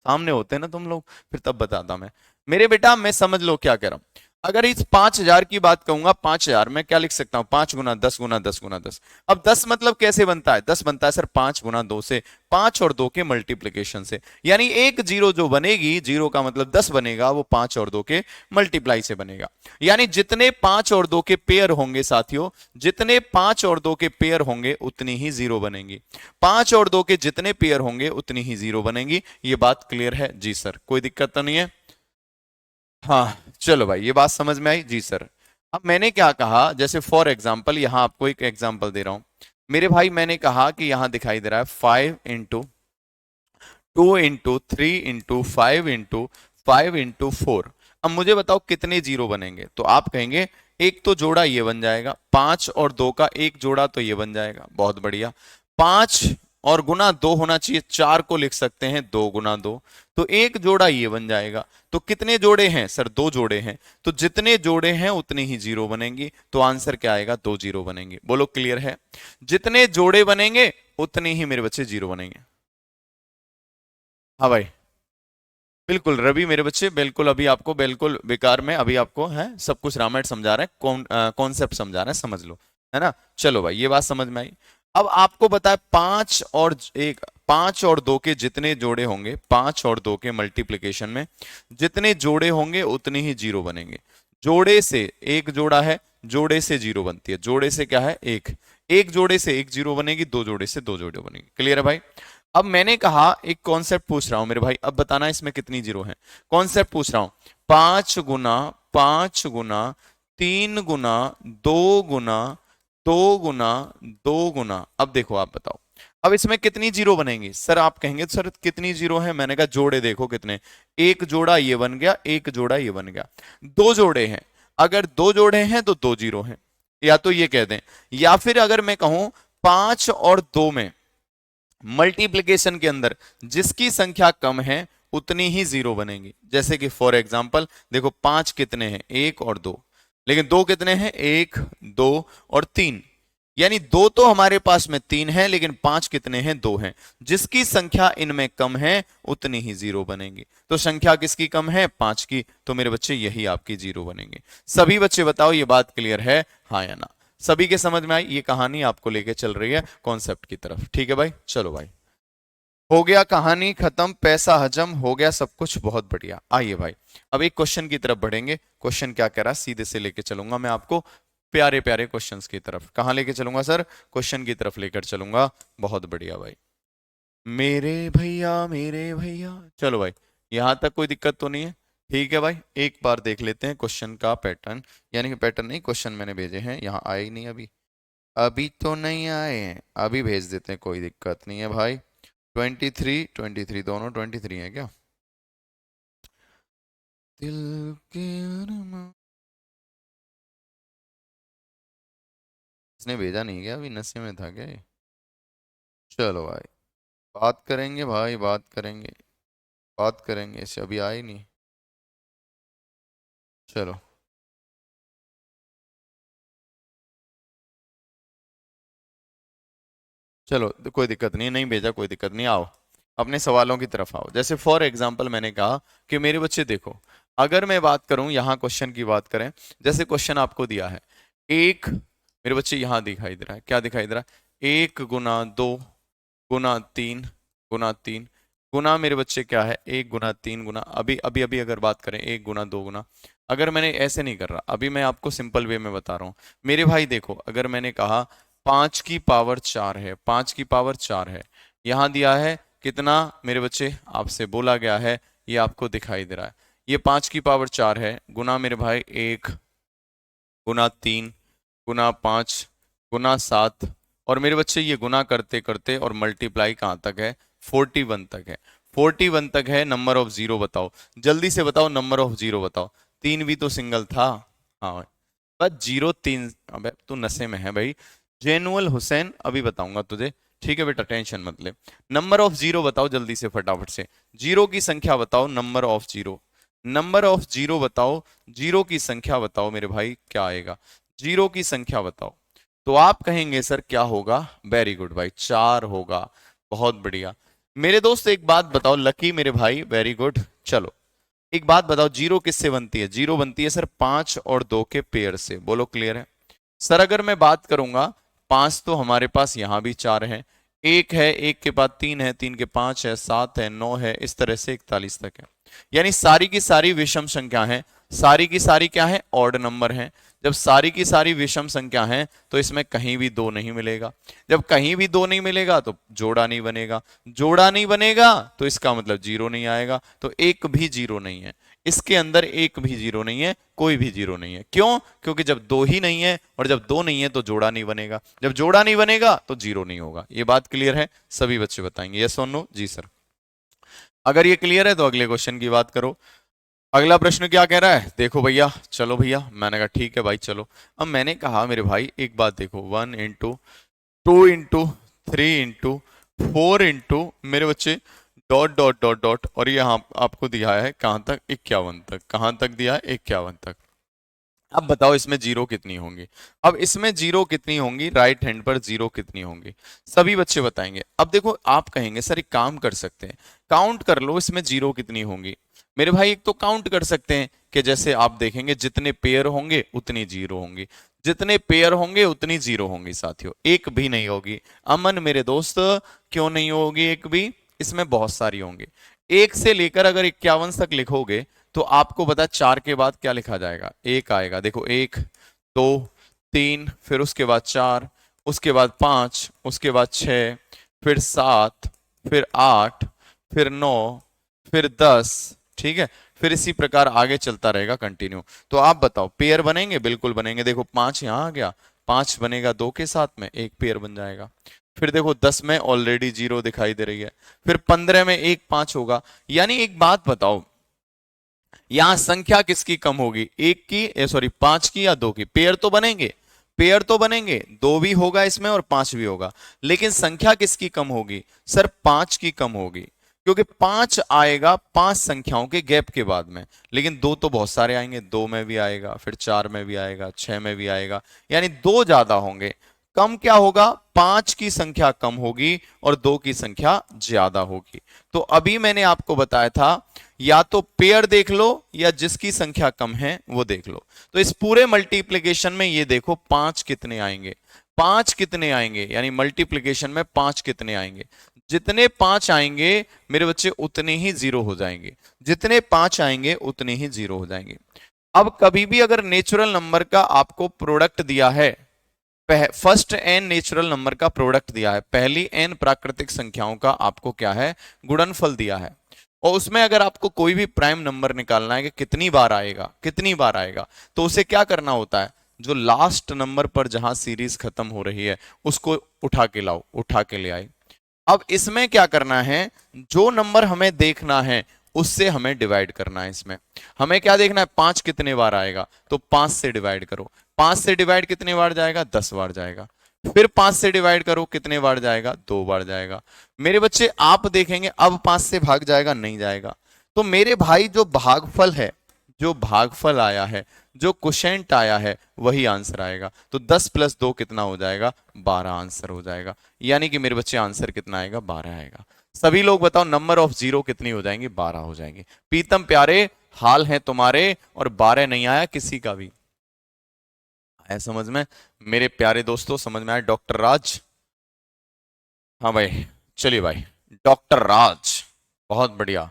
S1: सामने होते ना तुम लोग, फिर तब बताता मैं। मेरे बेटा मैं समझ लो क्या कह रहा हूं। अगर इस 5,000 की बात कहूंगा, 5,000 में क्या लिख सकता हूं, 5 गुना 10 गुना 10 गुना 10। अब 10 मतलब कैसे बनता है, 10 बनता है सर 5 गुना 2 से, 5 और 2 के मल्टीप्लीकेशन से। यानी एक जीरो जो बनेगी, जीरो का मतलब 10 बनेगा, वो 5 और 2 के मल्टीप्लाई से बनेगा। यानी जितने 5 और 2 के पेयर होंगे साथियों, जितने 5 और 2 के पेयर होंगे उतनी ही जीरो बनेंगी। 5 और 2 के जितने पेयर होंगे उतनी ही जीरो बनेंगी। ये बात क्लियर है जी सर, कोई दिक्कत तो नहीं है। हाँ चलो भाई, ये बात समझ में आई जी सर। अब मैंने क्या कहा, जैसे फॉर एग्जाम्पल यहां आपको एक एग्जाम्पल दे रहा हूं मेरे भाई। मैंने कहा कि यहां दिखाई दे रहा है 5 into 2 into 3 into 5 into 5 into 4। अब मुझे बताओ कितने जीरो बनेंगे। तो आप कहेंगे एक तो जोड़ा ये बन जाएगा, 5 और 2 का एक जोड़ा तो ये बन जाएगा, बहुत बढ़िया। 5 और गुना 2 होना चाहिए, 4 को लिख सकते हैं 2 गुना 2, तो एक जोड़ा ये बन जाएगा। तो कितने जोड़े हैं सर, 2 जोड़े हैं, तो जितने जोड़े हैं उतनी ही जीरो बनेंगी। तो आंसर क्या आएगा, 2 जीरो बनेंगे। बोलो क्लियर है, जितने जोड़े बनेंगे उतने ही मेरे बच्चे जीरो बनेंगे। हाँ भाई बिल्कुल रवि मेरे बच्चे, बिल्कुल अभी आपको बिल्कुल बेकार में अभी आपको है सब कुछ रामायण समझा रहे हैं, कॉन्सेप्ट समझा रहे हैं, समझ लो, है ना। चलो भाई ये बात समझ में आई। अब आपको पता है 5 और 2 के जितने जोड़े होंगे, 5 और 2 के मल्टीप्लीकेशन में जितने जोड़े होंगे उतने ही जीरो बनेंगे। जोड़े से एक जोड़ा है, जोड़े से जीरो बनती है, जोड़े से क्या है एक, एक जोड़े से एक जीरो बनेगी, दो जोड़े से दो जोड़े बनेगी। क्लियर है भाई। अब मैंने कहा एक कॉन्सेप्ट पूछ रहा हूं मेरे भाई, अब बताना इसमें कितनी जीरो है। कॉन्सेप्ट पूछ रहा हूं, 5 गुना 5 गुना 3 गुना 2 गुना 2 गुना। अब देखो आप बताओ, अब इसमें कितनी जीरो बनेंगी। सर आप कहेंगे सर कितनी जीरो है, मैंने कहा जोड़े देखो कितने, एक जोड़ा ये बन गया, एक जोड़ा ये बन गया, 2 जोड़े हैं। अगर 2 जोड़े हैं तो 2 जीरो हैं, या तो ये कह दें, या फिर अगर मैं कहूं 5 और 2 में मल्टीप्लीकेशन के अंदर जिसकी संख्या कम है उतनी ही जीरो बनेंगी। जैसे कि फॉर एग्जांपल देखो, 5 कितने हैं, 1 और 2, लेकिन 2 कितने हैं, 1 2 और 3। यानी 2 तो हमारे पास में 3 है, लेकिन 5 कितने हैं, 2 हैं। जिसकी संख्या इनमें कम है उतनी ही जीरो बनेंगी। तो संख्या किसकी कम है, 5 की, तो मेरे बच्चे यही आपकी जीरो बनेंगे। सभी बच्चे बताओ ये बात क्लियर है, हाँ या ना। सभी के समझ में आई, ये कहानी आपको लेके चल रही है कॉन्सेप्ट की तरफ। ठीक है भाई, चलो भाई हो गया कहानी खत्म, पैसा हजम हो गया, सब कुछ बहुत बढ़िया। आइए भाई अब एक क्वेश्चन की तरफ बढ़ेंगे। क्वेश्चन क्या कह रहा है, सीधे से लेके चलूंगा मैं आपको प्यारे प्यारे क्वेश्चंस की तरफ। कहां लेके चलूंगा सर, क्वेश्चन की तरफ लेकर चलूंगा। बहुत बढ़िया भाई, मेरे भैया मेरे भैया। चलो भाई यहां तक कोई दिक्कत तो नहीं है। ठीक है भाई, एक बार देख लेते हैं क्वेश्चन का पैटर्न, यानी कि पैटर्न नहीं, क्वेश्चन मैंने भेजे हैं, यहाँ आए ही नहीं अभी, अभी तो नहीं आए हैं, अभी भेज देते हैं, कोई दिक्कत नहीं है भाई। 23 दोनों 23 है क्या, दिल के अरमां। इसने भेजा नहीं क्या, अभी नशे में था क्या ये। चलो भाई बात करेंगे भाई, बात करेंगे, बात करेंगे, इसे अभी आए नहीं। चलो चलो कोई दिक्कत नहीं, नहीं भेजा कोई दिक्कत नहीं, आओ अपने सवालों की तरफ आओ। जैसे फॉर एग्जाम्पल मैंने कहा कि मेरे बच्चे देखो, अगर मैं बात करूं यहाँ क्वेश्चन की बात करें, जैसे क्वेश्चन आपको दिया है, एक मेरे बच्चे यहाँ दिखाई दे रहा है, क्या दिखाई दे रहा है, 1 गुना 2 गुना 3 गुना 3 गुना मेरे बच्चे क्या है, 1 गुना 3 गुना, अभी अभी अभी अगर बात करें 1 गुना 2 गुना। अगर मैंने ऐसे नहीं कर रहा, अभी मैं आपको सिंपल वे में बता रहा हूं मेरे भाई। देखो अगर मैंने कहा 5 की पावर 4 है, 5 की पावर 4 है, यहां दिया है कितना मेरे बच्चे, आपसे बोला गया है, ये आपको दिखाई दे रहा है, ये 5 की पावर 4 है, गुना मेरे भाई 1 गुना 3 गुना 5 गुना 7, और मेरे बच्चे ये गुना करते करते और मल्टीप्लाई कहाँ तक है, 41 तक है। 41 तक है, नंबर ऑफ जीरो बताओ, जल्दी से बताओ नंबर ऑफ जीरो बताओ। 3 भी तो सिंगल था, हाँ भाई, बस जीरो 3। अबे तू नशे में है भाई, जेनुअल हुसैन, अभी बताऊंगा तुझे। ठीक है बेटा, टेंशन मत ले। नंबर ऑफ जीरो बताओ जल्दी से फटाफट से, जीरो की संख्या बताओ, number of zero, number of zero बताओ, जीरो की संख्या बताओ मेरे भाई, क्या आएगा, जीरो की संख्या बताओ। तो आप कहेंगे सर क्या होगा, वेरी गुड भाई, चार होगा, बहुत बढ़िया। मेरे दोस्त एक बात बताओ, लकी मेरे भाई, वेरी गुड। चलो एक बात बताओ, जीरो किससे बनती है, जीरो बनती है सर पांच और दो के पेयर से, बोलो क्लियर है। सर अगर मैं बात करूंगा, पांच तो हमारे पास यहां भी चार है, एक है, एक के बाद तीन है, तीन के पांच है, सात है, नौ है, इस तरह से 41 तक है। यानी सारी की सारी विषम संख्या है, सारी की सारी क्या है, ऑड नंबर है। जब सारी की सारी विषम संख्या है तो इसमें कहीं भी दो नहीं मिलेगा, जब कहीं भी दो नहीं मिलेगा तो जोड़ा नहीं बनेगा, जोड़ा नहीं बनेगा तो इसका मतलब जीरो नहीं आएगा, तो एक भी जीरो नहीं है, इसके अंदर एक भी जीरो नहीं है, कोई भी जीरो नहीं है। क्यों? क्योंकि जब दो ही नहीं है और जब दो नहीं है तो जोड़ा नहीं बनेगा, जब जोड़ा नहीं बनेगा तो जीरो नहीं होगा। ये बात क्लियर है? सभी बच्चे बताएंगे यस और नो। जी सर। अगर ये क्लियर है तो अगले क्वेश्चन की बात करो। अगला प्रश्न क्या कह रहा है, देखो भैया, चलो भैया, मैंने कहा ठीक है भाई चलो। अब मैंने कहा मेरे भाई एक बात देखो, one into, two into, three into, four into मेरे बच्चे, डॉट डॉट डॉट डॉट, और ये आपको दिया है कहां तक, 51 तक। कहां तक दिया है? 51 तक। अब बताओ इसमें जीरो कितनी होंगी, अब इसमें जीरो कितनी होंगी, राइट हैंड पर जीरो कितनी होंगी, सभी बच्चे बताएंगे। अब देखो आप कहेंगे सर एक काम कर सकते हैं, काउंट कर लो इसमें जीरो कितनी होंगी। मेरे भाई एक तो काउंट कर सकते हैं कि जैसे आप देखेंगे जितने पेयर होंगे उतनी जीरो होंगी, जितने पेयर होंगे उतनी जीरो होंगी साथियों, एक भी नहीं होगी। अमन मेरे दोस्त, क्यों नहीं होगी एक भी, इसमें बहुत सारी होंगी। एक से लेकर अगर 51 तक लिखोगे तो आपको बता चार के बाद क्या लिखा जाएगा, एक आएगा। देखो एक, दो, तीन, फिर उसके बाद चार, उसके बाद पांच, उसके बाद छह, फिर सात, फिर आठ, फिर नौ, फिर 10, ठीक है। फिर इसी प्रकार आगे चलता रहेगा कंटिन्यू। तो आप बताओ पेयर बनेंगे? बिल्कुल बनेंगे। देखो पांच यहां आ गया, पांच बनेगा दो के साथ में, एक पेयर बन जाएगा। फिर देखो 10 में ऑलरेडी जीरो दिखाई दे रही है, फिर 15 में एक पांच होगा। यानी एक बात बताओ, यहां संख्या किसकी कम होगी, एक की, सॉरी पांच की या दो की? पेयर तो बनेंगे, पेयर तो बनेंगे, दो भी होगा इसमें और पांच भी होगा, लेकिन संख्या किसकी कम होगी? सर पांच की कम होगी, क्योंकि पांच आएगा पांच संख्याओं के गैप के बाद में, लेकिन दो तो बहुत सारे आएंगे, दो में भी आएगा, फिर चार में भी आएगा, छह में भी आएगा, यानी दो ज्यादा होंगे। कम क्या होगा? पांच की संख्या कम होगी और दो की संख्या ज्यादा होगी। तो अभी मैंने आपको बताया था या तो पेयर देख लो या जिसकी संख्या कम है वो देख लो। तो इस पूरे मल्टीप्लिकेशन में ये देखो पांच कितने आएंगे, पांच कितने आएंगे, यानी मल्टीप्लिकेशन में पांच कितने आएंगे, जितने पांच आएंगे मेरे बच्चे उतने ही जीरो हो जाएंगे, जितने पांच आएंगे उतने ही जीरो हो जाएंगे। अब कभी भी अगर नेचुरल नंबर का आपको प्रोडक्ट दिया है, फर्स्ट एन नेचुरल नंबर का प्रोडक्ट दिया है, पहली एन प्राकृतिक संख्याओं का आपको क्या है, गुणनफल दिया है, और उसमें अगर आपको कोई भी प्राइम नंबर निकालना है कि कितनी बार आएगा, कितनी बार आएगा, तो उसे क्या करना होता है, जो लास्ट नंबर पर जहां सीरीज खत्म हो रही है उसको उठा के लाओ, उठा के ले आए। अब इसमें क्या करना है, जो नंबर हमें देखना है उससे हमें डिवाइड करना है। इसमें हमें क्या देखना है, पांच कितने बार आएगा, तो पांच से डिवाइड करो, पांच से डिवाइड कितने बार जाएगा, 10 बार जाएगा। फिर पांच से डिवाइड करो, कितने बार जाएगा, दो बार जाएगा। मेरे बच्चे आप देखेंगे अब पांच से भाग जाएगा, नहीं जाएगा। तो मेरे भाई जो भागफल है, जो भागफल आया है, जो क्वोशेंट आया है वही आंसर आएगा। तो 10 प्लस 2 कितना हो जाएगा, 12 आंसर हो जाएगा। यानी कि मेरे बच्चे आंसर कितना आएगा, 12 आएगा। सभी लोग बताओ नंबर ऑफ जीरो कितनी हो जाएंगी, 12 हो जाएंगे। पीतम प्यारे हाल है तुम्हारे, और 12 नहीं आया किसी का भी। आया समझ में मेरे प्यारे दोस्तों, समझ में आया? डॉक्टर राज, हाँ भाई, चलिए भाई, डॉक्टर राज, बहुत बढ़िया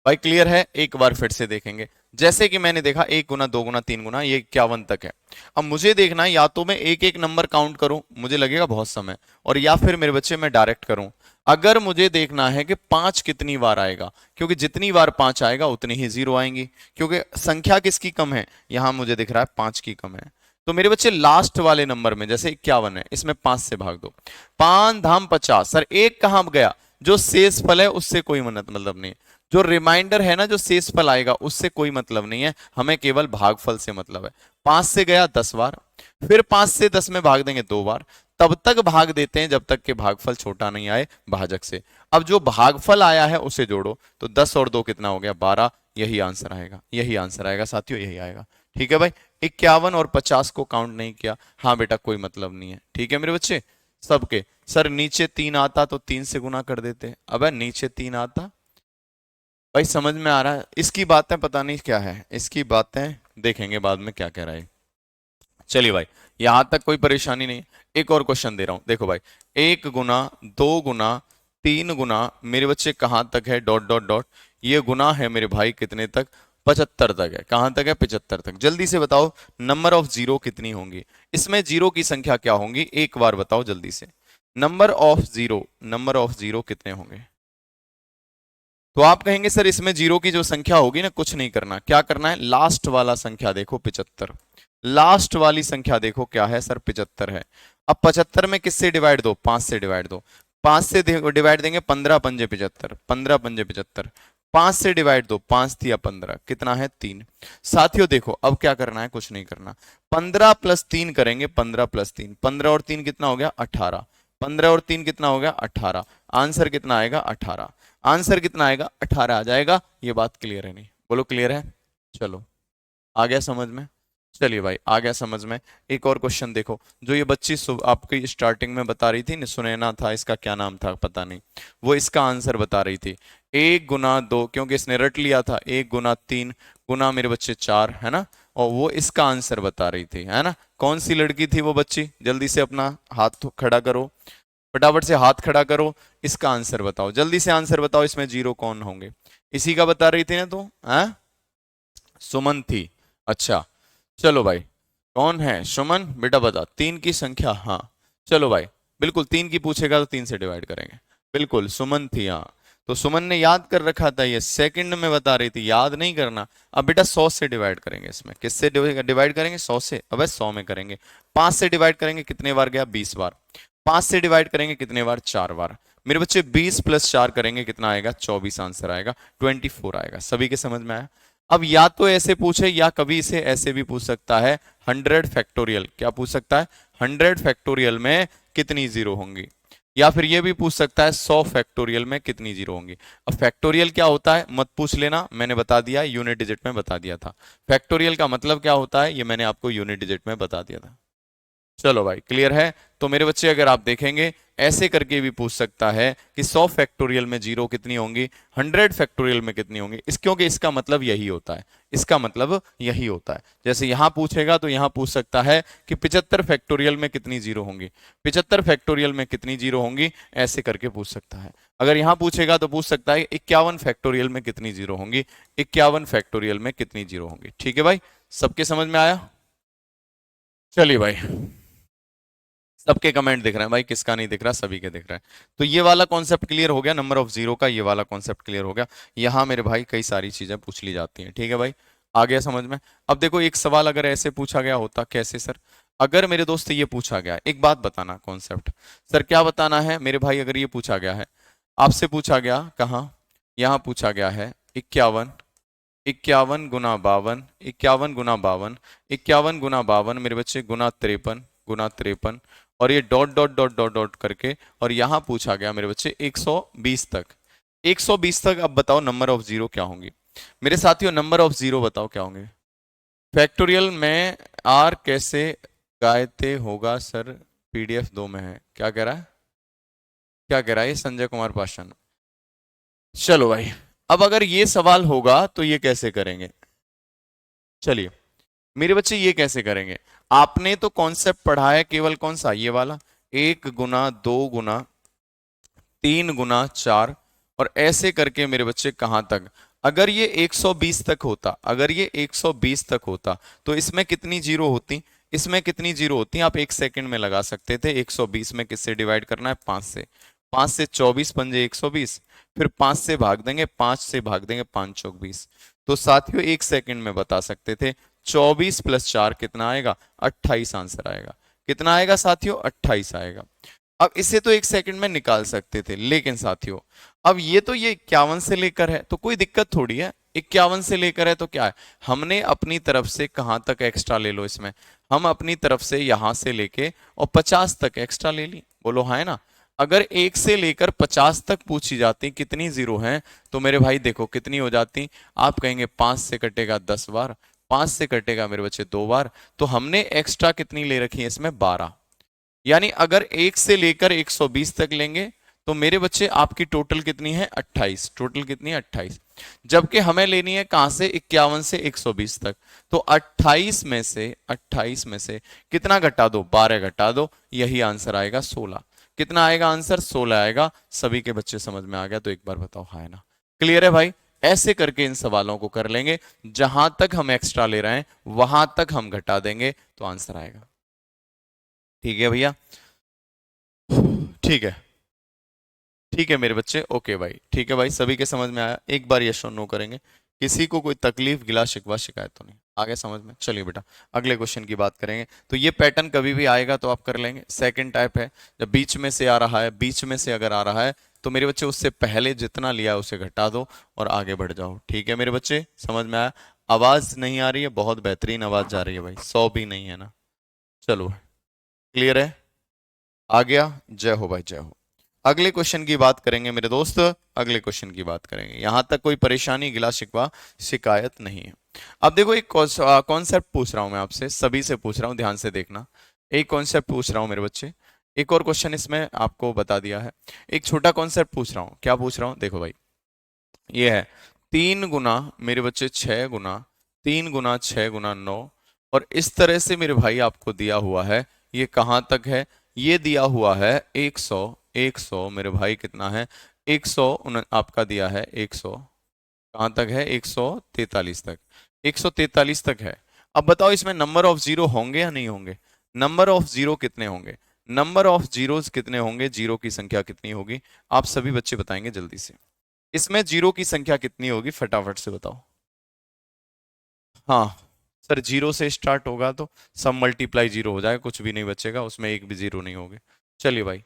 S1: भाई, क्लियर है? एक बार फिर से देखेंगे। जैसे कि मैंने देखा एक गुना, दो गुना, तीन गुना, ये 51 तक है। अब मुझे देखना है या तो मैं एक एक नंबर काउंट करूं, मुझे लगेगा बहुत समय, और या फिर मेरे बच्चे मैं डायरेक्ट करूं। अगर मुझे देखना है कि पांच कितनी बार आएगा, क्योंकि जितनी बार पांच आएगा उतनी ही जीरो आएंगी, क्योंकि संख्या किसकी कम है, यहां मुझे दिख रहा है पांच की कम है। तो मेरे बच्चे लास्ट वाले नंबर में जैसे 51 है, इसमें पांच से भाग दो, पांच धाम 50। सर एक कहां गया, जो शेष फल है उससे कोई मतलब नहीं, जो रिमाइंडर है ना, जो शेष फल आएगा उससे कोई मतलब नहीं है, हमें केवल भागफल से मतलब है। पांच से गया 10 बार, फिर पांच से 10 में भाग देंगे दो बार, तब तक भाग देते हैं जब तक कि भागफल छोटा नहीं आए भाजक से। अब जो भागफल आया है उसे जोड़ो, तो 10 और 2 कितना हो गया 12, यही आंसर आएगा, यही आंसर आएगा साथियों, यही आएगा। ठीक है भाई, 51 और 50 को काउंट नहीं किया, हाँ बेटा कोई मतलब नहीं है। ठीक है मेरे बच्चे सबके। सर नीचे 3 आता तो 3 से गुना कर देते, अब नीचे 3 आता भाई, समझ में आ रहा है? इसकी बातें पता नहीं क्या है, इसकी बातें देखेंगे बाद में क्या कह रहा है। चलिए भाई यहां तक कोई परेशानी नहीं। एक और क्वेश्चन दे रहा हूं, देखो भाई, 1 गुना 2 गुना 3 गुना मेरे बच्चे कहां तक है डॉट डॉट डॉट, ये गुना है मेरे भाई कितने तक, 75 तक है। कहां तक है 75 तक। जल्दी से बताओ नंबर ऑफ जीरो कितनी होंगी, इसमें जीरो की संख्या क्या होंगी, एक बार बताओ जल्दी से। Number of zero, number of zero कितने होंगे? तो आप कहेंगे सर इसमें जीरो की जो संख्या होगी ना, कुछ नहीं करना, क्या करना है, लास्ट वाला संख्या देखो 75, लास्ट वाली संख्या देखो क्या है सर 75 है। अब 75 में किससे डिवाइड दो, 5 से डिवाइड दो, 5 से डिवाइड देंगे 15 पंजे 75, 15 पंजे 75, 5 से डिवाइड दो, 5 दिया 15, कितना है 3। साथियों देखो अब क्या करना है, कुछ नहीं करना, 15 प्लस 3 करेंगे, 15 प्लस 3, 15 और 3 कितना हो गया 18, 15 और 3 कितना हो गया 18, आंसर कितना आएगा 18, आंसर कितना आएगा 18 आ जाएगा। ये बात क्लियर है नहीं, बोलो क्लियर है? चलो आ गया समझ में? चलिए भाई आ गया समझ में। एक और क्वेश्चन देखो, जो ये बच्ची आपकी स्टार्टिंग में बता रही थी ना, सुनैना था, इसका क्या नाम था पता नहीं, वो इसका आंसर बता रही थी, 1 गुना 2, क्योंकि इसने रट लिया था, 1 गुना 3 गुना मेरे बच्चे 4 है ना, और वो इसका आंसर बता रही थी, है ना। कौन सी लड़की थी वो बच्ची, जल्दी से अपना हाथ खड़ा करो, फटाफट से हाथ खड़ा करो, इसका आंसर बताओ, जल्दी से आंसर बताओ, इसमें जीरो कौन होंगे, इसी का बता रही थी ना तू, है सुमन थी। अच्छा चलो भाई, कौन है सुमन बेटा बता, 3 की संख्या, हाँ चलो भाई बिल्कुल 3 की पूछेगा तो 3 से डिवाइड करेंगे, बिल्कुल सुमन थी हाँ। तो सुमन ने याद कर रखा था, ये सेकंड में बता रही थी, याद नहीं करना। अब बेटा 100 से डिवाइड करेंगे, इसमें किससे डिवाइड करेंगे 100 से, अब 100 में करेंगे। 5 से डिवाइड करेंगे कितने बार गया 20 बार, 5 से डिवाइड करेंगे कितने बार 4 बार, मेरे बच्चे 20 प्लस 4 करेंगे कितना आएगा 24, आंसर आएगा 24 आएगा। सभी के समझ में आया? अब या तो ऐसे पूछे या कभी इसे ऐसे भी पूछ सकता है, 100 फैक्टोरियल, क्या पूछ सकता है 100 फैक्टोरियल में कितनी जीरो होंगी, या फिर ये भी पूछ सकता है 100 फैक्टोरियल में कितनी जीरो होंगी। अब फैक्टोरियल क्या होता है मत पूछ लेना, मैंने बता दिया, यूनिट डिजिट में बता दिया था। फैक्टोरियल का मतलब क्या होता है ये मैंने आपको यूनिट डिजिट में बता दिया था। चलो भाई क्लियर है? तो मेरे बच्चे अगर आप देखेंगे ऐसे करके भी पूछ सकता है कि 100 फैक्टोरियल में जीरो कितनी होंगी, 100 फैक्टोरियल में कितनी होंगी, क्योंकि इसका मतलब यही होता है, इसका मतलब यही होता है। जैसे यहां पूछेगा तो यहां पूछ सकता है कि 75 फैक्टोरियल में कितनी जीरो होंगी, 75 फैक्टोरियल में कितनी जीरो होंगी, ऐसे करके पूछ सकता है। अगर यहां पूछेगा तो पूछ सकता है 51 फैक्टोरियल में कितनी जीरो होंगी, 51 फैक्टोरियल में कितनी जीरो होंगी। ठीक है भाई, सबके समझ में आया? चलिए भाई, सबके कमेंट दिख रहे हैं भाई, किसका नहीं दिख रहा, सभी के दिख रहा है। तो ये वाला कॉन्सेप्ट क्लियर हो गया, नंबर ऑफ जीरो का ये वाला कॉन्सेप्ट क्लियर हो गया। यहाँ मेरे भाई कई सारी चीजें पूछ ली जाती हैं, ठीक है भाई, आ गया समझ में। अब देखो एक सवाल अगर ऐसे पूछा गया होता, कैसे सर, अगर मेरे दोस्त ये पूछा गया, एक बात बताना कॉन्सेप्ट, सर क्या बताना है मेरे भाई, अगर ये पूछा गया है, आपसे पूछा गया कहाँ, यहाँ पूछा गया है 51, 51 गुना 52, 51 गुना 52, 51 गुना 52 मेरे बच्चे गुना 53, गुना 53, और ये dot dot dot dot dot करके, और यहां पूछा गया मेरे बच्चे 120 तक, 120 तक। अब बताओ नंबर ऑफ जीरो क्या होंगी मेरे साथियों, नंबर ऑफ जीरो बताओ क्या होंगे। फैक्टोरियल में आर कैसे गायते होगा सर, पीडीएफ 2 में है, क्या कह रहा है, क्या कह रहा है ये संजय कुमार पाषाण। चलो भाई, अब अगर ये सवाल होगा तो ये कैसे करेंगे, चलिए मेरे बच्चे ये कैसे करेंगे। आपने तो कॉन्सेप्ट पढ़ा है केवल कौन सा, ये वाला, 1 गुना 2 गुना 3 गुना 4, और ऐसे करके मेरे बच्चे कहां तक। अगर ये 120 तक होता, अगर ये 120 तक होता तो इसमें कितनी जीरो होती, इसमें कितनी जीरो होती, आप एक सेकंड में लगा सकते थे। 120 में किससे डिवाइड करना है, 5 से, 5 से 24 पंजे 120, फिर 5 से भाग देंगे, 5 से भाग देंगे, 5 चौक 20। तो साथियों एक सेकंड में बता सकते थे, 24 प्लस 4 कितना आएगा 28, आंसर आएगा, कितना आएगा साथियों 28 आएगा। अब इसे तो एक सेकंड में निकाल सकते थे, लेकिन साथियों अब ये तो ये 51 से लेकर है, तो कोई दिक्कत थोड़ी है, 51 से लेकर है तो क्या है, हमने अपनी तरफ से कहां तक एक्स्ट्रा ले लो, इसमें हम अपनी तरफ से यहां से लेके और 50 तक एक्स्ट्रा ले ली, बोलो हाँ है ना। अगर 1 से लेकर 50 तक पूछी जाती कितनी जीरो हैं, तो मेरे भाई देखो कितनी हो जाती, आप कहेंगे 5 से कटेगा 10 बार, 5 से कटेगा मेरे बच्चे 2 बार, तो हमने एक्स्ट्रा कितनी ले रखी है इसमें 12। यानी अगर 1 से लेकर 120 तक लेंगे तो मेरे बच्चे आपकी टोटल कितनी है 28, टोटल कितनी है 28। जबकि हमें लेनी है कहां से 51 से 120 तक, तो 28 में से कितना घटा दो, 12 घटा दो, यही आंसर आएगा 16। कितना आएगा आंसर, 16 आएगा। सभी के बच्चे समझ में आ गया तो एक बार बताओ हाँ है ना। क्लियर है भाई, ऐसे करके इन सवालों को कर लेंगे, जहां तक हम एक्स्ट्रा ले रहे हैं वहां तक हम घटा देंगे तो आंसर आएगा। ठीक है भैया, ठीक है, ठीक है मेरे बच्चे, ओके भाई, ठीक है भाई, सभी के समझ में आया। एक बार यस और नो करेंगे, किसी को कोई तकलीफ गिला शिकवा शिकायत तो नहीं, आगे समझ में। चलिए बेटा अगले क्वेश्चन की बात करेंगे। तो ये पैटर्न कभी भी आएगा तो आप कर लेंगे। सेकंड टाइप है जब बीच में से आ रहा है, बीच में से अगर आ रहा है तो मेरे बच्चे उससे पहले जितना लिया उसे घटा दो और आगे बढ़ जाओ। ठीक है मेरे बच्चे, समझ में आया। आवाज नहीं आ रही है, बहुत बेहतरीन आवाज जा रही है भाई, 100 भी नहीं है ना। चलो क्लियर है, आ गया, जय हो भाई जय हो। अगले क्वेश्चन की बात करेंगे मेरे दोस्त, अगले क्वेश्चन की बात करेंगे। यहां तक कोई परेशानी गिला शिकवा शिकायत नहीं है। अब देखो एक कॉन्सेप्ट पूछ रहा हूं मैं आपसे, सभी से पूछ रहा हूं, ध्यान से देखना। एक कॉन्सेप्ट पूछ रहा हूं मेरे बच्चे, एक और क्वेश्चन इसमें आपको बता दिया है। एक छोटा कॉन्सेप्ट पूछ रहा हूं, क्या पूछ रहा हूं देखो भाई, ये है 3 गुना मेरे बच्चे 6 गुना, 3 गुना 6 गुना 9, और इस तरह से मेरे भाई आपको दिया हुआ है, ये कहां तक है, ये दिया हुआ है 100, 100 मेरे भाई कितना है 100, आपका दिया है 100, कहां तक है 143 तक, 143 तक है। अब बताओ इसमें नंबर ऑफ जीरो होंगे या नहीं होंगे, नंबर ऑफ जीरो कितने होंगे, नंबर ऑफ जीरोस कितने होंगे, जीरो की संख्या कितनी होगी, आप सभी बच्चे बताएंगे जल्दी से। इसमें जीरो की संख्या कितनी होगी फटाफट से बताओ। हाँ सर, जीरो से स्टार्ट होगा तो सब मल्टीप्लाई जीरो हो जाएगा, कुछ भी नहीं बचेगा उसमें, एक भी जीरो नहीं होगे। चलिए भाई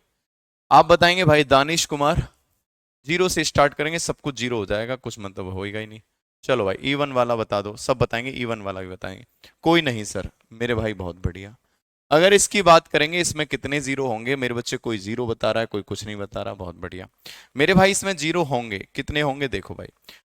S1: आप बताएंगे भाई दानिश कुमार, जीरो से स्टार्ट करेंगे सब कुछ जीरो हो जाएगा, कुछ मतलब होएगा ही नहीं। चलो भाई इवन वाला बता दो, सब बताएंगे, इवन वाला भी बताएंगे। कोई नहीं सर मेरे भाई, बहुत बढ़िया। अगर इसकी बात करेंगे इसमें कितने जीरो होंगे मेरे बच्चे, कोई जीरो बता रहा है, कोई कुछ नहीं बता रहा, बहुत बढ़िया। मेरे भाई इसमें जीरो होंगे, कितने होंगे देखो भाई।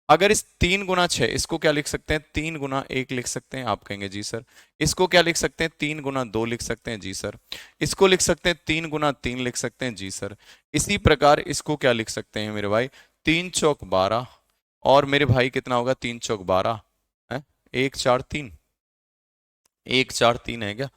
S1: अगर इस 3 गुना 6, इसको क्या लिख सकते हैं 3 गुना 1 लिख सकते हैं, आप कहेंगे जी सर। इसको क्या लिख सकते हैं 3 गुना 2 लिख सकते हैं, जी सर। इसको लिख सकते हैं 3 गुना 3 लिख सकते हैं, जी सर। इसी प्रकार इसको क्या लिख सकते हैं मेरे भाई, 3 चौक 12, और मेरे भाई कितना होगा 3 चौक 12 है, 1 4 3, 1 4 3 है क्या,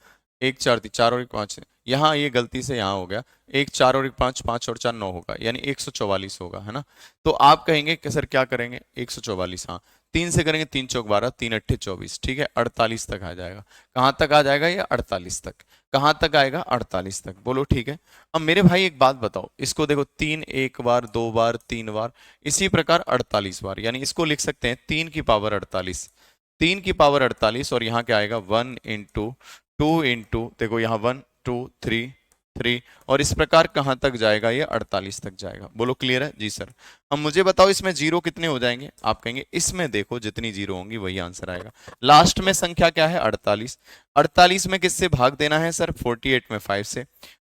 S1: 1 4 3, 4 और 1 5, यहाँ ये गलती से यहाँ हो गया, 1 4 और 1 5, 5 और 4 9 होगा, यानी 144 होगा, है ना। तो आप कहेंगे कि सर क्या करेंगे 144, हाँ 3 से करेंगे, 3 चौक 12, 3 8 24, ठीक है 48 तक आ जाएगा। कहाँ तक आ जाएगा ये 48 तक, कहाँ तक आएगा 48 तक, बोलो ठीक है। अब मेरे भाई एक बात बताओ, इसको देखो 3 एक बार 2 बार 3 बार, इसी प्रकार 48 बार, यानी इसको लिख सकते हैं 3 की पावर 48, 3 की पावर 48, और यहाँ क्या आएगा 1 इंटू 2 इंटू, देखो यहाँ 1 2 3 3, और इस प्रकार कहां तक जाएगा ये 48 तक जाएगा, बोलो क्लियर है जी सर। अब मुझे बताओ इसमें जीरो कितने हो जाएंगे, आप कहेंगे इसमें देखो जितनी जीरो होंगी वही आंसर आएगा। लास्ट में संख्या क्या है 48, 48 में किससे भाग देना है सर 48 में 5 से,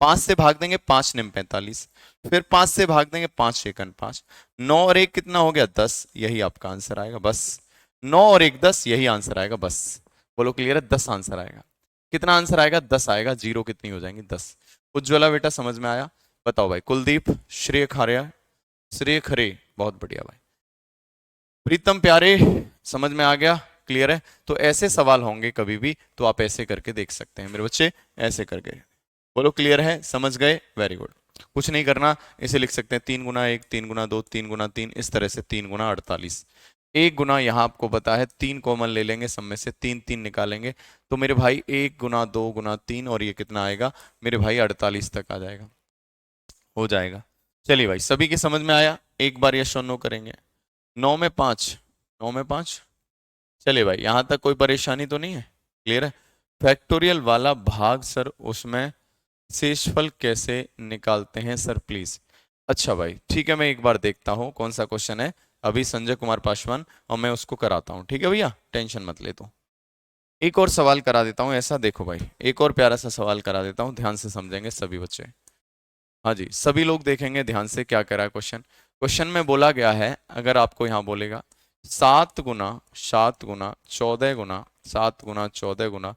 S1: 5 से भाग देंगे 5 निम 45, फिर 5 से भाग देंगे 5 एकन 5, 9 और 1 कितना हो गया 10, यही आपका आंसर आएगा बस। 9 और 1 10, यही आंसर आएगा बस, बोलो क्लियर है, 10 आंसर आएगा। कितना आंसर आएगा 10 आएगा, जीरो कितनी हो जाएंगी 10। उज्ज्वला बेटा समझ में आया, बताओ भाई। कुलदीप, श्रेय खारिया, श्रेय खरे, बहुत बढ़िया भाई। प्रीतम प्यारे, समझ में आ गया, क्लियर है। तो ऐसे सवाल होंगे कभी भी तो आप ऐसे करके देख सकते हैं मेरे बच्चे, ऐसे करके, बोलो क्लियर है, समझ गए, वेरी गुड। कुछ नहीं करना, इसे लिख सकते हैं 3 गुना 1, 3 गुना 2, 3 गुना 3, इस तरह से 3 गुना 48। एक गुना यहाँ आपको पता है 3 कॉमन ले लेंगे, सब में से 3 3 निकालेंगे, तो मेरे भाई 1 गुना 2 गुना 3, और ये कितना आएगा मेरे भाई 48 तक आ जाएगा, हो जाएगा। चलिए भाई सभी के समझ में आया, एक बार यस और नो करेंगे। 9 में 5, 9 में 5, चलिए भाई यहां तक कोई परेशानी तो नहीं है, क्लियर है। फैक्टोरियल वाला भाग सर, उसमें शेषफल कैसे निकालते हैं सर प्लीज। अच्छा भाई ठीक है, मैं एक बार देखता हूं कौन सा क्वेश्चन है, अभी संजय कुमार पासवान, और मैं उसको कराता हूँ, ठीक है भैया, टेंशन मत ले। तो एक और सवाल करा देता हूँ ऐसा, देखो भाई एक और प्यारा सा सवाल करा देता हूँ, ध्यान से समझेंगे सभी बच्चे। हाँ जी, सभी लोग देखेंगे ध्यान से क्या करा है क्वेश्चन। क्वेश्चन में बोला गया है, अगर आपको यहाँ बोलेगा 7 गुना 7 गुना 14 गुना 7 गुना 14 गुना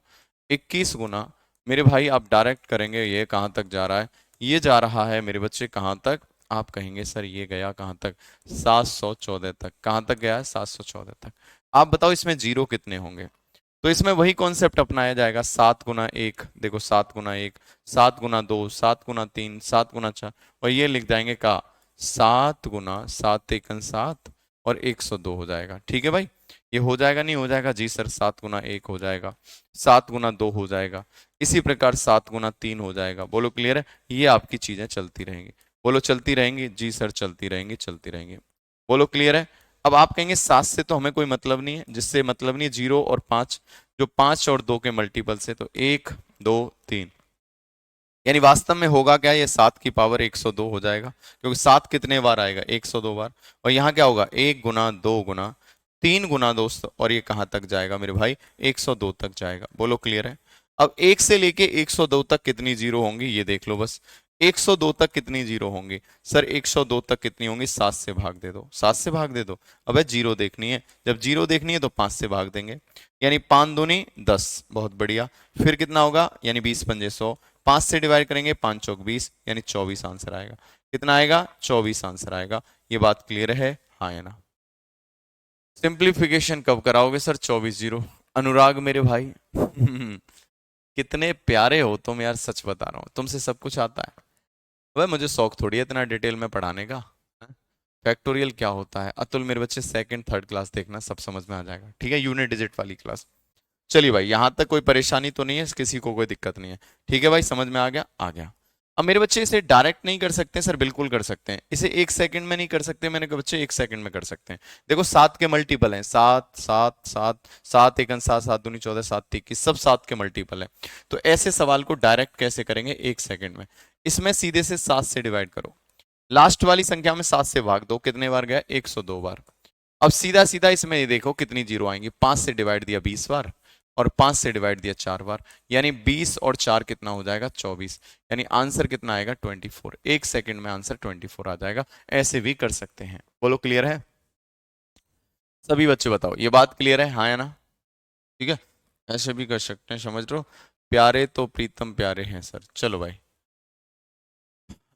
S1: 21 गुना, मेरे भाई आप डायरेक्ट करेंगे ये कहाँ तक जा रहा है, ये जा रहा है मेरे बच्चे कहाँ तक, आप कहेंगे सर ये गया कहाँ तक, 714 तक। कहाँ तक गया है, 714 तक। आप बताओ इसमें जीरो कितने होंगे। तो इसमें वही कॉन्सेप्ट अपनाया जाएगा, 7 गुना 1, देखो 7 गुना 1, 7 गुना 2, 7 गुना 3, 7 गुना 4, और ये लिख जाएंगे का 7 गुना 7 × 7 और 102 हो जाएगा। ठीक है भाई, ये हो जाएगा नहीं हो जाएगा, जी सर 7 गुना 1 हो जाएगा, 7 गुना 2 हो जाएगा, इसी प्रकार 7 गुना 3 हो जाएगा। बोलो क्लियर है, ये आपकी चीजें चलती रहेंगी। बोलो चलती रहेंगी, जी सर चलती रहेंगी चलती रहेंगी। बोलो क्लियर है। अब आप कहेंगे 7 से तो हमें कोई मतलब नहीं है, जिससे मतलब नहीं है 0 और 5, जो 5 और 2 के मल्टीपल से, तो 1 2 3, यानी वास्तव में होगा क्या, ये 7 की पावर 102 हो जाएगा, क्योंकि 7 कितने बार आएगा, 102 बार। और यहाँ क्या होगा, 1 गुना 2 गुना 3 गुना दोस्त, और ये कहाँ तक जाएगा मेरे भाई, 102 तक जाएगा। बोलो क्लियर है। अब 1 से लेके 102 तक कितनी जीरो होंगी ये देख लो बस। 102 तक कितनी जीरो होंगी सर, 102 तक कितनी होंगी, 7 से भाग दे दो, 7 से भाग दे दो। अबे जीरो देखनी है, जब जीरो देखनी है तो 5 से भाग देंगे, यानी 5 दूनी 10, बहुत बढ़िया। फिर कितना होगा, यानी 20 पंजे 100, 5 से डिवाइड करेंगे, 5 चौक 20, यानी 24 आंसर आएगा। कितना आएगा, 24 आंसर आएगा। ये बात क्लियर है, हाँ या ना। सिंप्लीफिकेशन कब कराओगे सर, 24 जीरो। अनुराग मेरे भाई कितने प्यारे हो तुम यार, सच बता रहा हूँ, तुमसे सब कुछ आता है। वह मुझे शौक थोड़ी है इतना डिटेल में पढ़ाने का। फैक्टोरियल क्या होता है, अतुल मेरे बच्चे सेकंड थर्ड क्लास देखना, सब समझ में आ जाएगा, ठीक है, यूनिट डिजिट वाली क्लास। चलिए भाई, यहां तक कोई परेशानी तो नहीं है, किसी को कोई दिक्कत नहीं है, ठीक है भाई, समझ में आ गया, आ गया। अब मेरे बच्चे इसे डायरेक्ट नहीं कर सकते सर, बिल्कुल कर सकते हैं, इसे 1 सेकंड में नहीं कर सकते, मैंने कहा बच्चे 1 सेकंड में कर सकते हैं। देखो 7 के मल्टीपल हैं, 7 7 7, 7 × 1 = 7, 7 दूनी 14, 7 21, सब 7 के मल्टीपल है। तो ऐसे सवाल को डायरेक्ट कैसे करेंगे, 1 सेकंड में। इसमें सीधे से 7 से डिवाइड करो, लास्ट वाली संख्या में 7 से भाग दो, कितने बार गया, 102 बार। अब सीधा सीधा इसमें ये देखो कितनी जीरो आएंगी, 5 से डिवाइड दिया 20 बार, और 5 से डिवाइड दिया 4 बार, यानी 20 और 4 कितना हो जाएगा, 24, यानी आंसर कितना आएगा, 24। 1 सेकंड में आंसर 24 आ जाएगा। ऐसे भी कर सकते हैं। बोलो क्लियर है, सभी बच्चे बताओ ये बात क्लियर है, हाँ या ना। ठीक है, ऐसे भी कर सकते हैं, समझ लो। प्यारे तो प्रीतम प्यारे हैं सर, चलो भाई,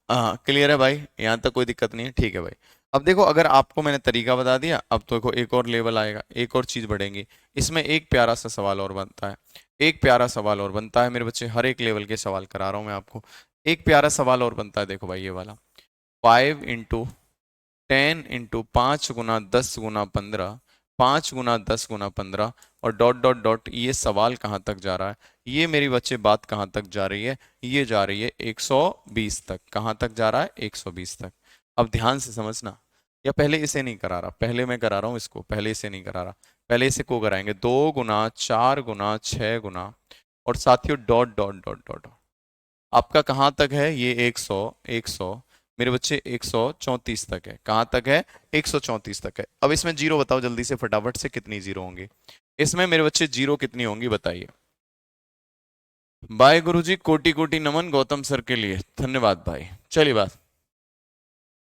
S1: हाँ क्लियर है भाई, यहाँ तक कोई दिक्कत नहीं है, ठीक है भाई। अब देखो, अगर आपको मैंने तरीका बता दिया, अब तो देखो एक और लेवल आएगा, एक और चीज बढ़ेंगी। इसमें एक प्यारा सा सवाल और बनता है, एक प्यारा सवाल और बनता है मेरे बच्चे, हर एक लेवल के सवाल करा रहा हूं मैं आपको। एक प्यारा सवाल और बनता है, देखो भाई ये वाला, 5 × 10 × 5 × 10 × 15, 5 × 10 × 15, और डॉट डॉट डॉट, ये सवाल कहाँ तक जा रहा है, ये मेरी बच्चे बात कहाँ तक जा रही है, ये जा रही है 120 तक। कहाँ तक जा रहा है, 120 तक। अब ध्यान से समझना, या पहले इसे नहीं करा रहा, पहले मैं करा रहा हूँ इसको, पहले इसे नहीं करा रहा, पहले इसे को कराएंगे, 2 × 4 × 6 गुना, और साथियों डॉट डॉट डॉट डॉट, आपका कहाँ तक है ये, 100 मेरे बच्चे 134 तक है। कहाँ तक है, 134 तक है। अब इसमें जीरो बताओ जल्दी से फटाफट से, कितनी जीरो होंगी इसमें मेरे बच्चे, जीरो कितनी होंगी बताइए। बाय गुरुजी, कोटि कोटि नमन गौतम सर के लिए, धन्यवाद भाई। चलिए बात,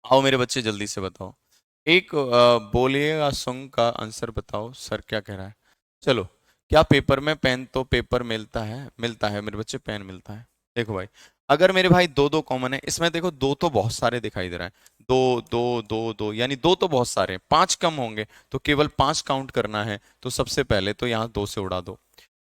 S1: आओ मेरे बच्चे जल्दी से बताओ, एक बोलिएगा सॉन्ग का आंसर बताओ, सर क्या कह रहा है। चलो, क्या पेपर में पेन, तो पेपर मिलता है, मिलता है मेरे बच्चे, पेन मिलता है। देखो भाई, अगर मेरे भाई दो दो कॉमन है, इसमें देखो दो तो बहुत सारे दिखाई दे रहा है, दो दो दो दो, यानी दो तो बहुत सारे हैं, 5 कम होंगे, तो केवल 5 काउंट करना है। तो सबसे पहले तो यहाँ 2 से उड़ा दो,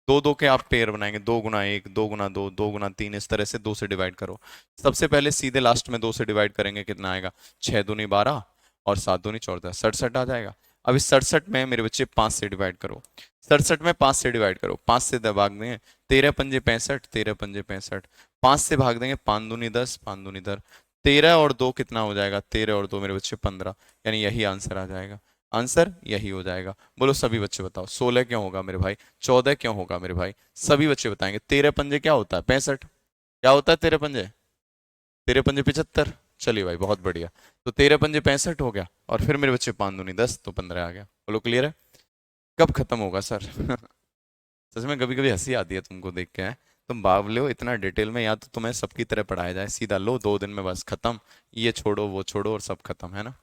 S1: दो दो के आप पेयर बनाएंगे, 2 × 1, 2 × 2, 2 × 3, इस तरह से 2 से डिवाइड करो। सबसे पहले सीधे लास्ट में 2 से डिवाइड करेंगे, कितना आएगा, 6 दूनी 12, और 7 दूनी 14, 67 आ जाएगा। अब इस 67 में मेरे बच्चे 5 से डिवाइड करो, 67 में 5 से डिवाइड करो, 5 से भाग देंगे, 13 पंजे 65, 13 पंजे 65, 5 से भाग देंगे, 5 दूनी 10, 5 दूनी 10, 13 और 2 कितना हो जाएगा, 13 और 2 मेरे बच्चे 15, यानी यही आंसर आ जाएगा। आंसर यही हो जाएगा। बोलो सभी बच्चे बताओ, 16 क्यों होगा मेरे भाई, 14 क्यों होगा मेरे भाई, सभी बच्चे बताएंगे। 13 पंजे क्या होता है, 65, क्या होता है 13 पंजे, 13 पंजे 75, चलिए भाई बहुत बढ़िया। तो 13×5 = 65 हो गया, और फिर मेरे बच्चे 5×2 = 10, तो 15 आ गया। बोलो क्लियर है? कब खत्म होगा सर? सच में कभी कभी हंसी आती है तुमको देख के, हैं? तुम बावले हो इतना डिटेल में, या तो तुम्हें सबकी तरह पढ़ाया जाए, सीधा लो 2 दिन में बस खत्म, ये छोड़ो वो छोड़ो और सब खत्म, है ना?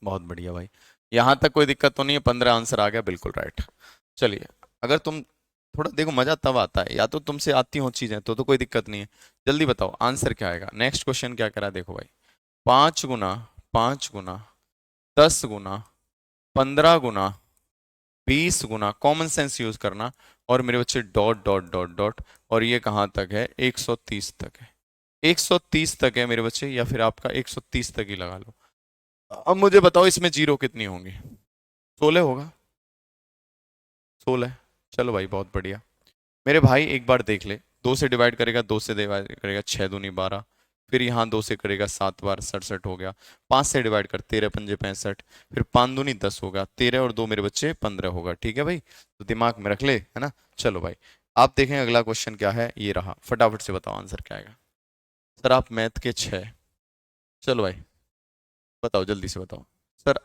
S1: बहुत बढ़िया भाई। यहाँ तक कोई दिक्कत तो नहीं है? 15 आंसर आ गया, बिल्कुल राइट। चलिए, अगर तुम थोड़ा देखो, मजा तब आता है या तो तुमसे आती हो चीजें, तो कोई दिक्कत नहीं है। जल्दी बताओ आंसर क्या आएगा। नेक्स्ट क्वेश्चन क्या करा, देखो भाई। 5×5×10×15×20, कॉमन सेंस यूज करना। और मेरे बच्चे डॉट डॉट डॉट डॉट, और ये कहाँ तक है? 130 तक है। 130 तक है मेरे बच्चे, या फिर आपका 130 तक ही लगा लो। अब मुझे बताओ इसमें जीरो कितनी होंगी? 16 होगा। 16। चलो भाई बहुत बढ़िया। मेरे भाई एक बार देख ले, 2 से डिवाइड करेगा, 2 से डिवाइड करेगा, 6×2 = 12। फिर यहाँ 2 से करेगा 7 बार, 67 हो गया। 5 से डिवाइड कर, 13×5 = 65। फिर 5×2 = 10 होगा, 13 और 2 मेरे बच्चे 15 होगा। ठीक है भाई, तो दिमाग में रख ले, है ना? चलो भाई, आप देखें अगला क्वेश्चन क्या है, ये रहा। फटाफट से बताओ आंसर क्या आएगा। सर आप मैथ के 6। चलो भाई बताओ, जल्दी से बताओ। सर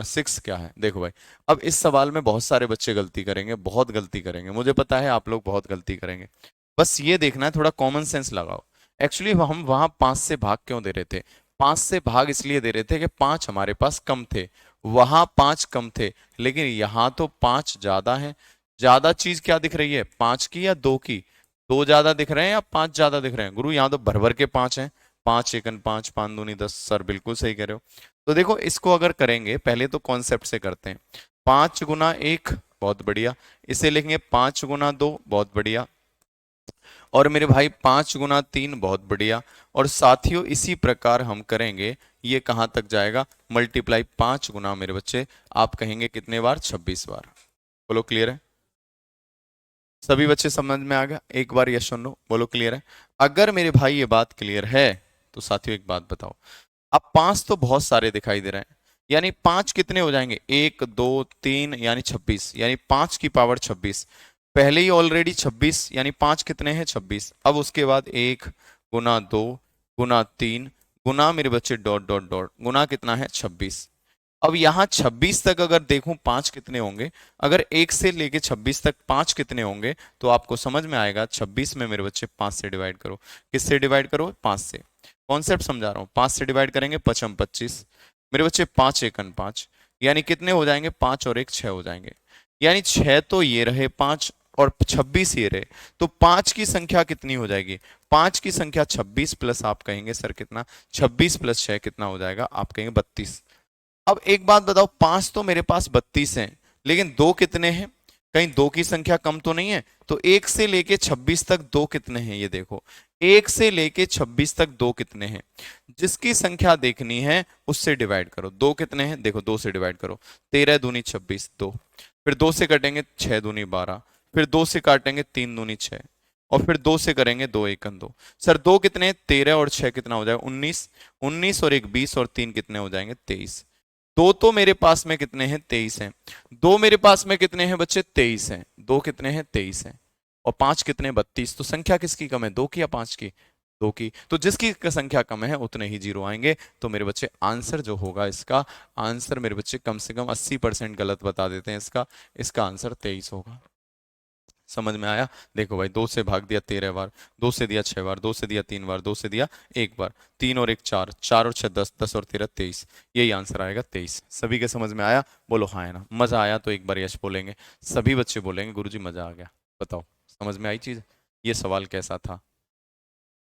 S1: 6 क्या है? देखो भाई, अब इस सवाल में बहुत सारे बच्चे गलती करेंगे, बहुत गलती करेंगे, मुझे पता है आप लोग बहुत गलती करेंगे। बस ये देखना है, थोड़ा कॉमन सेंस लगाओ। एक्चुअली हम वहां 5 से भाग क्यों दे रहे थे? 5 से भाग इसलिए दे रहे थे कि 5 हमारे पास कम थे, वहां 5 कम थे, लेकिन यहाँ तो 5 ज्यादा है। ज्यादा चीज क्या दिख रही है, 5 की या 2 की? 2 ज्यादा दिख रहे हैं या 5 ज्यादा दिख रहे हैं? गुरु यहाँ तो भर भर के 5 हैं। 5×1 = 5, 5×2 = 10। सर बिल्कुल सही कह रहे हो। तो देखो, इसको अगर करेंगे, पहले तो कॉन्सेप्ट से करते हैं। 5×1, बहुत बढ़िया। इसे लिखेंगे 5×2, बहुत बढ़िया। और मेरे भाई 5×3, बहुत बढ़िया। और साथियों इसी प्रकार हम करेंगे, ये कहां तक जाएगा? मल्टीप्लाई 5 गुना मेरे बच्चे, आप कहेंगे कितने बार? 26 बार। बोलो क्लियर है? सभी बच्चे समझ में आ गया? एक बार यस और नो बोलो, क्लियर है? अगर मेरे भाई ये बात क्लियर है, तो साथियों एक बात बताओ। अब 5 तो बहुत सारे दिखाई दे रहे हैं, यानी 5 कितने हो जाएंगे? 1 2 3, यानी 26, यानी 5 की पावर 26। पहले ही ऑलरेडी 26, यानी 5 कितने हैं? 26। अब उसके बाद 1×2 × 3 गुना मेरे बच्चे डॉट डॉट डॉट, गुना कितना है? 26। अब यहां 26 तक अगर देखूं 5 कितने होंगे, अगर 1 से लेके 26 तक 5 कितने होंगे, तो आपको समझ में आएगा। 26 में मेरे बच्चे 5 से डिवाइड करो। किससे डिवाइड करो? 5 से। कॉन्सेप्ट समझा रहा हूं, 5 से डिवाइड करेंगे, 5×5 = 25। मेरे बच्चे 5×1 = 5, यानी कितने हो जाएंगे? 5 और 1 6 हो जाएंगे। यानी 6 तो ये रहे, 5 और 26 ये रहे, तो 5 की संख्या कितनी हो जाएगी? 5 की संख्या 26 प्लस, आप कहेंगे सर कितना? 26 + 6 कितना हो जाएगा? आप कहेंगे 32। अब एक बात बताओ, 5 तो मेरे पास 32 हैं, लेकिन 2 कितने हैं? कहीं 2 की संख्या कम तो नहीं है? तो 1 से लेके 26 तक 2 कितने हैं, ये देखो। 1 से लेके 26 तक 2 कितने हैं? जिसकी संख्या देखनी है उससे डिवाइड करो। 2 कितने हैं? देखो 2 से डिवाइड करो। 13×2 = 26, 2। फिर 2 से कटेंगे, 6×2 = 12। फिर 2 से काटेंगे, 3×2 = 6। और फिर 2 से करेंगे, 2×1 = 2। सर 2 कितने हैं? 13 और 6 कितना हो जाएगा? 19। 19 और 1 20, और 3 कितने हो जाएंगे? 23। दो तो मेरे पास में कितने हैं? 23 हैं। दो मेरे पास में कितने हैं बच्चे? 23 हैं। दो कितने हैं? 23 हैं। और 5 कितने? 32। तो संख्या किसकी कम है, 2 की या 5 की? 2 की। तो जिसकी संख्या कम है उतने ही जीरो आएंगे। तो मेरे बच्चे आंसर जो होगा, इसका आंसर मेरे बच्चे कम से कम 80% गलत बता देते हैं। इसका इसका आंसर 23 होगा। समझ में आया? देखो भाई, 2 से भाग दिया 13 बार, 2 से दिया 6 बार, 2 से दिया 3 बार, 2 से दिया 1 बार, 3 और 1 4, 4 और 6 10, 10 और 13 23। यही आंसर आएगा 23। सभी के समझ में आया? बोलो हाँ है ना? मजा आया तो एक बार यश बोलेंगे। सभी बच्चे बोलेंगे गुरुजी मजा आ गया। बताओ समझ में आई चीज? ये सवाल कैसा था?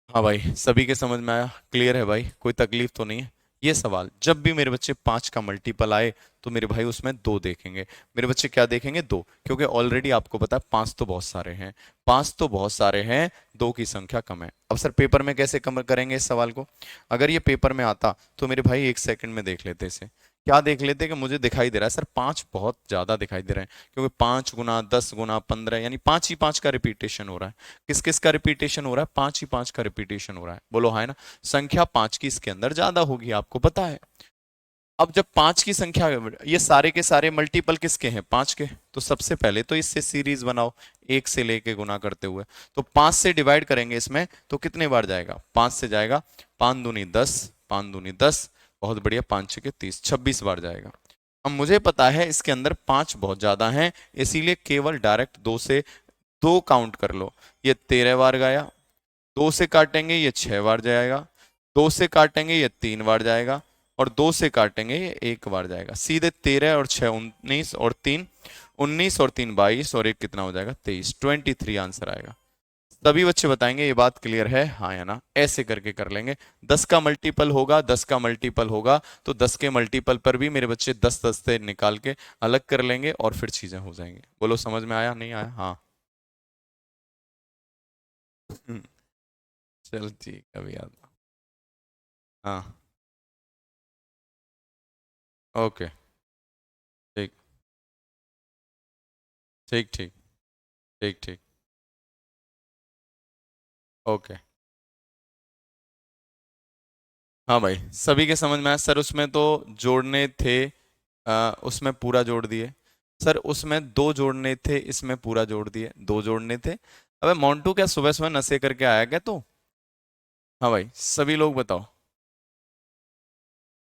S1: हाँ भाई, सभी के समझ में आया? क्लियर है भाई? कोई तकलीफ तो नहीं है? ये सवाल जब भी मेरे बच्चे 5 का मल्टीपल आए, तो मेरे भाई उसमें 2 देखेंगे। मेरे बच्चे क्या देखेंगे? 2, क्योंकि ऑलरेडी आपको पता है 5 तो बहुत सारे हैं। 5 तो बहुत सारे हैं, 2 की संख्या कम है। अब सर पेपर में कैसे कम करेंगे इस सवाल को? अगर ये पेपर में आता तो मेरे भाई 1 सेकंड में देख लेते इसे। क्या देख लेते कि मुझे दिखाई दे रहा है सर 5 बहुत ज्यादा दिखाई दे रहे हैं, क्योंकि 5×10×15, यानी 5 ही 5 का रिपीटेशन हो रहा है। किस किस का रिपीटेशन हो रहा है? 5 ही 5 का रिपीटेशन हो रहा है। बोलो हाँ है ना? संख्या 5 की इसके अंदर ज्यादा होगी, आपको पता है। अब जब पांच की संख्या, ये सारे के सारे मल्टीपल किसके हैं, पांच के, तो सबसे पहले तो इससे सीरीज बनाओ, एक से लेके गुना करते हुए। तो पांच से डिवाइड करेंगे इसमें तो कितने बार जाएगा, पांच से जाएगा, पांच दूनी 10, पांच दूनी 10, बहुत बढ़िया, पांच छके 30, 26 बार जाएगा। अब मुझे पता है इसके अंदर पांच बहुत ज्यादा हैं, इसीलिए केवल डायरेक्ट दो से, दो काउंट कर लो, ये 13 बार गया, दो से काटेंगे ये 6 बार जाएगा, दो से काटेंगे ये 3 बार जाएगा, और दो से काटेंगे ये एक बार जाएगा। सीधे 13 और 6 19, और 3 19, और 3 22, और एक कितना हो जाएगा, 23, 23 आंसर आएगा। सभी बच्चे बताएंगे ये बात क्लियर है, हाँ या ना, ऐसे करके कर लेंगे। 10 का मल्टीपल होगा, 10 का मल्टीपल होगा, तो 10 के मल्टीपल पर भी मेरे बच्चे 10 10 से निकाल के अलग कर लेंगे और फिर चीजें हो जाएंगी। बोलो समझ में आया, नहीं आया? हाँ। चल ठीक है, अभी आता। हाँ। ओके। ठीक ठीक ठीक ठीक ठीक। ओके। हाँ भाई, सभी के समझ में आया सर? उसमें तो जोड़ने थे, उसमें पूरा जोड़ दिए। सर उसमें दो जोड़ने थे, इसमें पूरा जोड़ दिए, दो जोड़ने थे। अबे मोन्टू क्या सुबह सुबह नशे करके आया क्या तू? हाँ भाई, सभी लोग बताओ।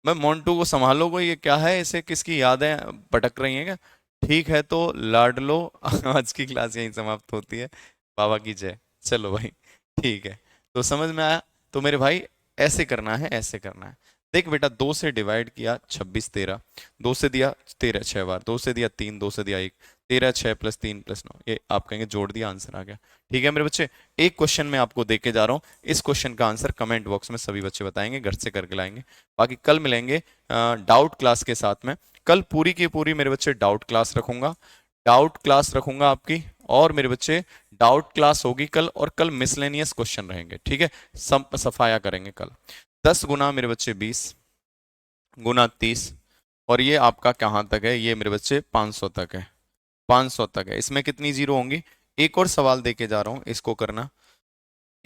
S1: मैं मोन्टू को संभालो, कोई ये क्या है, इसे किसकी यादें भटक रही हैं क्या? ठीक है तो लाडलो, आज की क्लास यहीं समाप्त होती है। बाबा की जय। चलो भाई, ठीक है। तो समझ में आया? तो मेरे भाई ऐसे करना है, ऐसे करना है। देख बेटा, दो से डिवाइड किया 26 13, दो से दिया 13 6 बार, दो से दिया 3, दो से दिया 1, 13 6 प्लस 3 प्लस 9, ये आप कहेंगे जोड़ दिया आंसर आ गया। ठीक है मेरे बच्चे, एक क्वेश्चन मैं आपको देके जा रहा हूँ, इस क्वेश्चन का आंसर कमेंट बॉक्स में सभी बच्चे बताएंगे, घर से करके लाएंगे। बाकी कल मिलेंगे डाउट क्लास के साथ में। कल पूरी की पूरी मेरे बच्चे डाउट क्लास रखूंगा, डाउट क्लास रखूंगा आपकी। और मेरे बच्चे डाउट क्लास होगी कल, और कल मिसलेनियस क्वेश्चन रहेंगे, ठीक है? सब सफाया करेंगे कल। 10 गुना मेरे बच्चे 20 गुना 30, और ये आपका कहाँ तक है, ये मेरे बच्चे 500 तक है, 500 तक है। इसमें कितनी जीरो होंगी? एक और सवाल देके जा रहा हूं, इसको करना।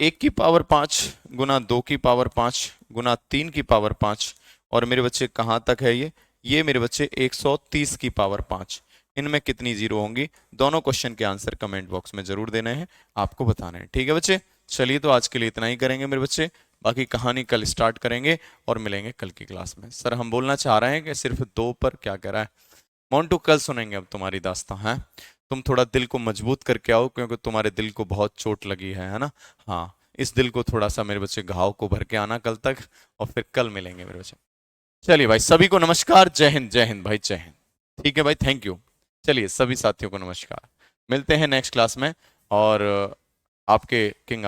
S1: एक की पावर 5 गुना दो की पावर 5 गुना 3 की पावर 5, और मेरे बच्चे कहाँ तक है ये मेरे बच्चे 130 की पावर 5। इनमें कितनी जीरो होंगी? दोनों क्वेश्चन के आंसर कमेंट बॉक्स में जरूर देने हैं, आपको बताने हैं, ठीक है बच्चे? चलिए, तो आज के लिए इतना ही करेंगे मेरे बच्चे, बाकी कहानी कल स्टार्ट करेंगे और मिलेंगे कल की क्लास में। सर हम बोलना चाह रहे हैं कि सिर्फ दो पर क्या कह रहा है मोन्टू, कल सुनेंगे अब तुम्हारी दास्तां है। तुम थोड़ा दिल को मजबूत करके आओ, क्योंकि तुम्हारे दिल को बहुत चोट लगी है ना? हाँ, इस दिल को थोड़ा सा मेरे बच्चे घाव को भर के आना कल तक, और फिर कल मिलेंगे मेरे बच्चे। चलिए भाई, सभी को नमस्कार, जय हिंद भाई, जय हिंद। ठीक है भाई, थैंक यू। चलिए सभी साथियों को नमस्कार, मिलते हैं नेक्स्ट क्लास में। और आपके किंग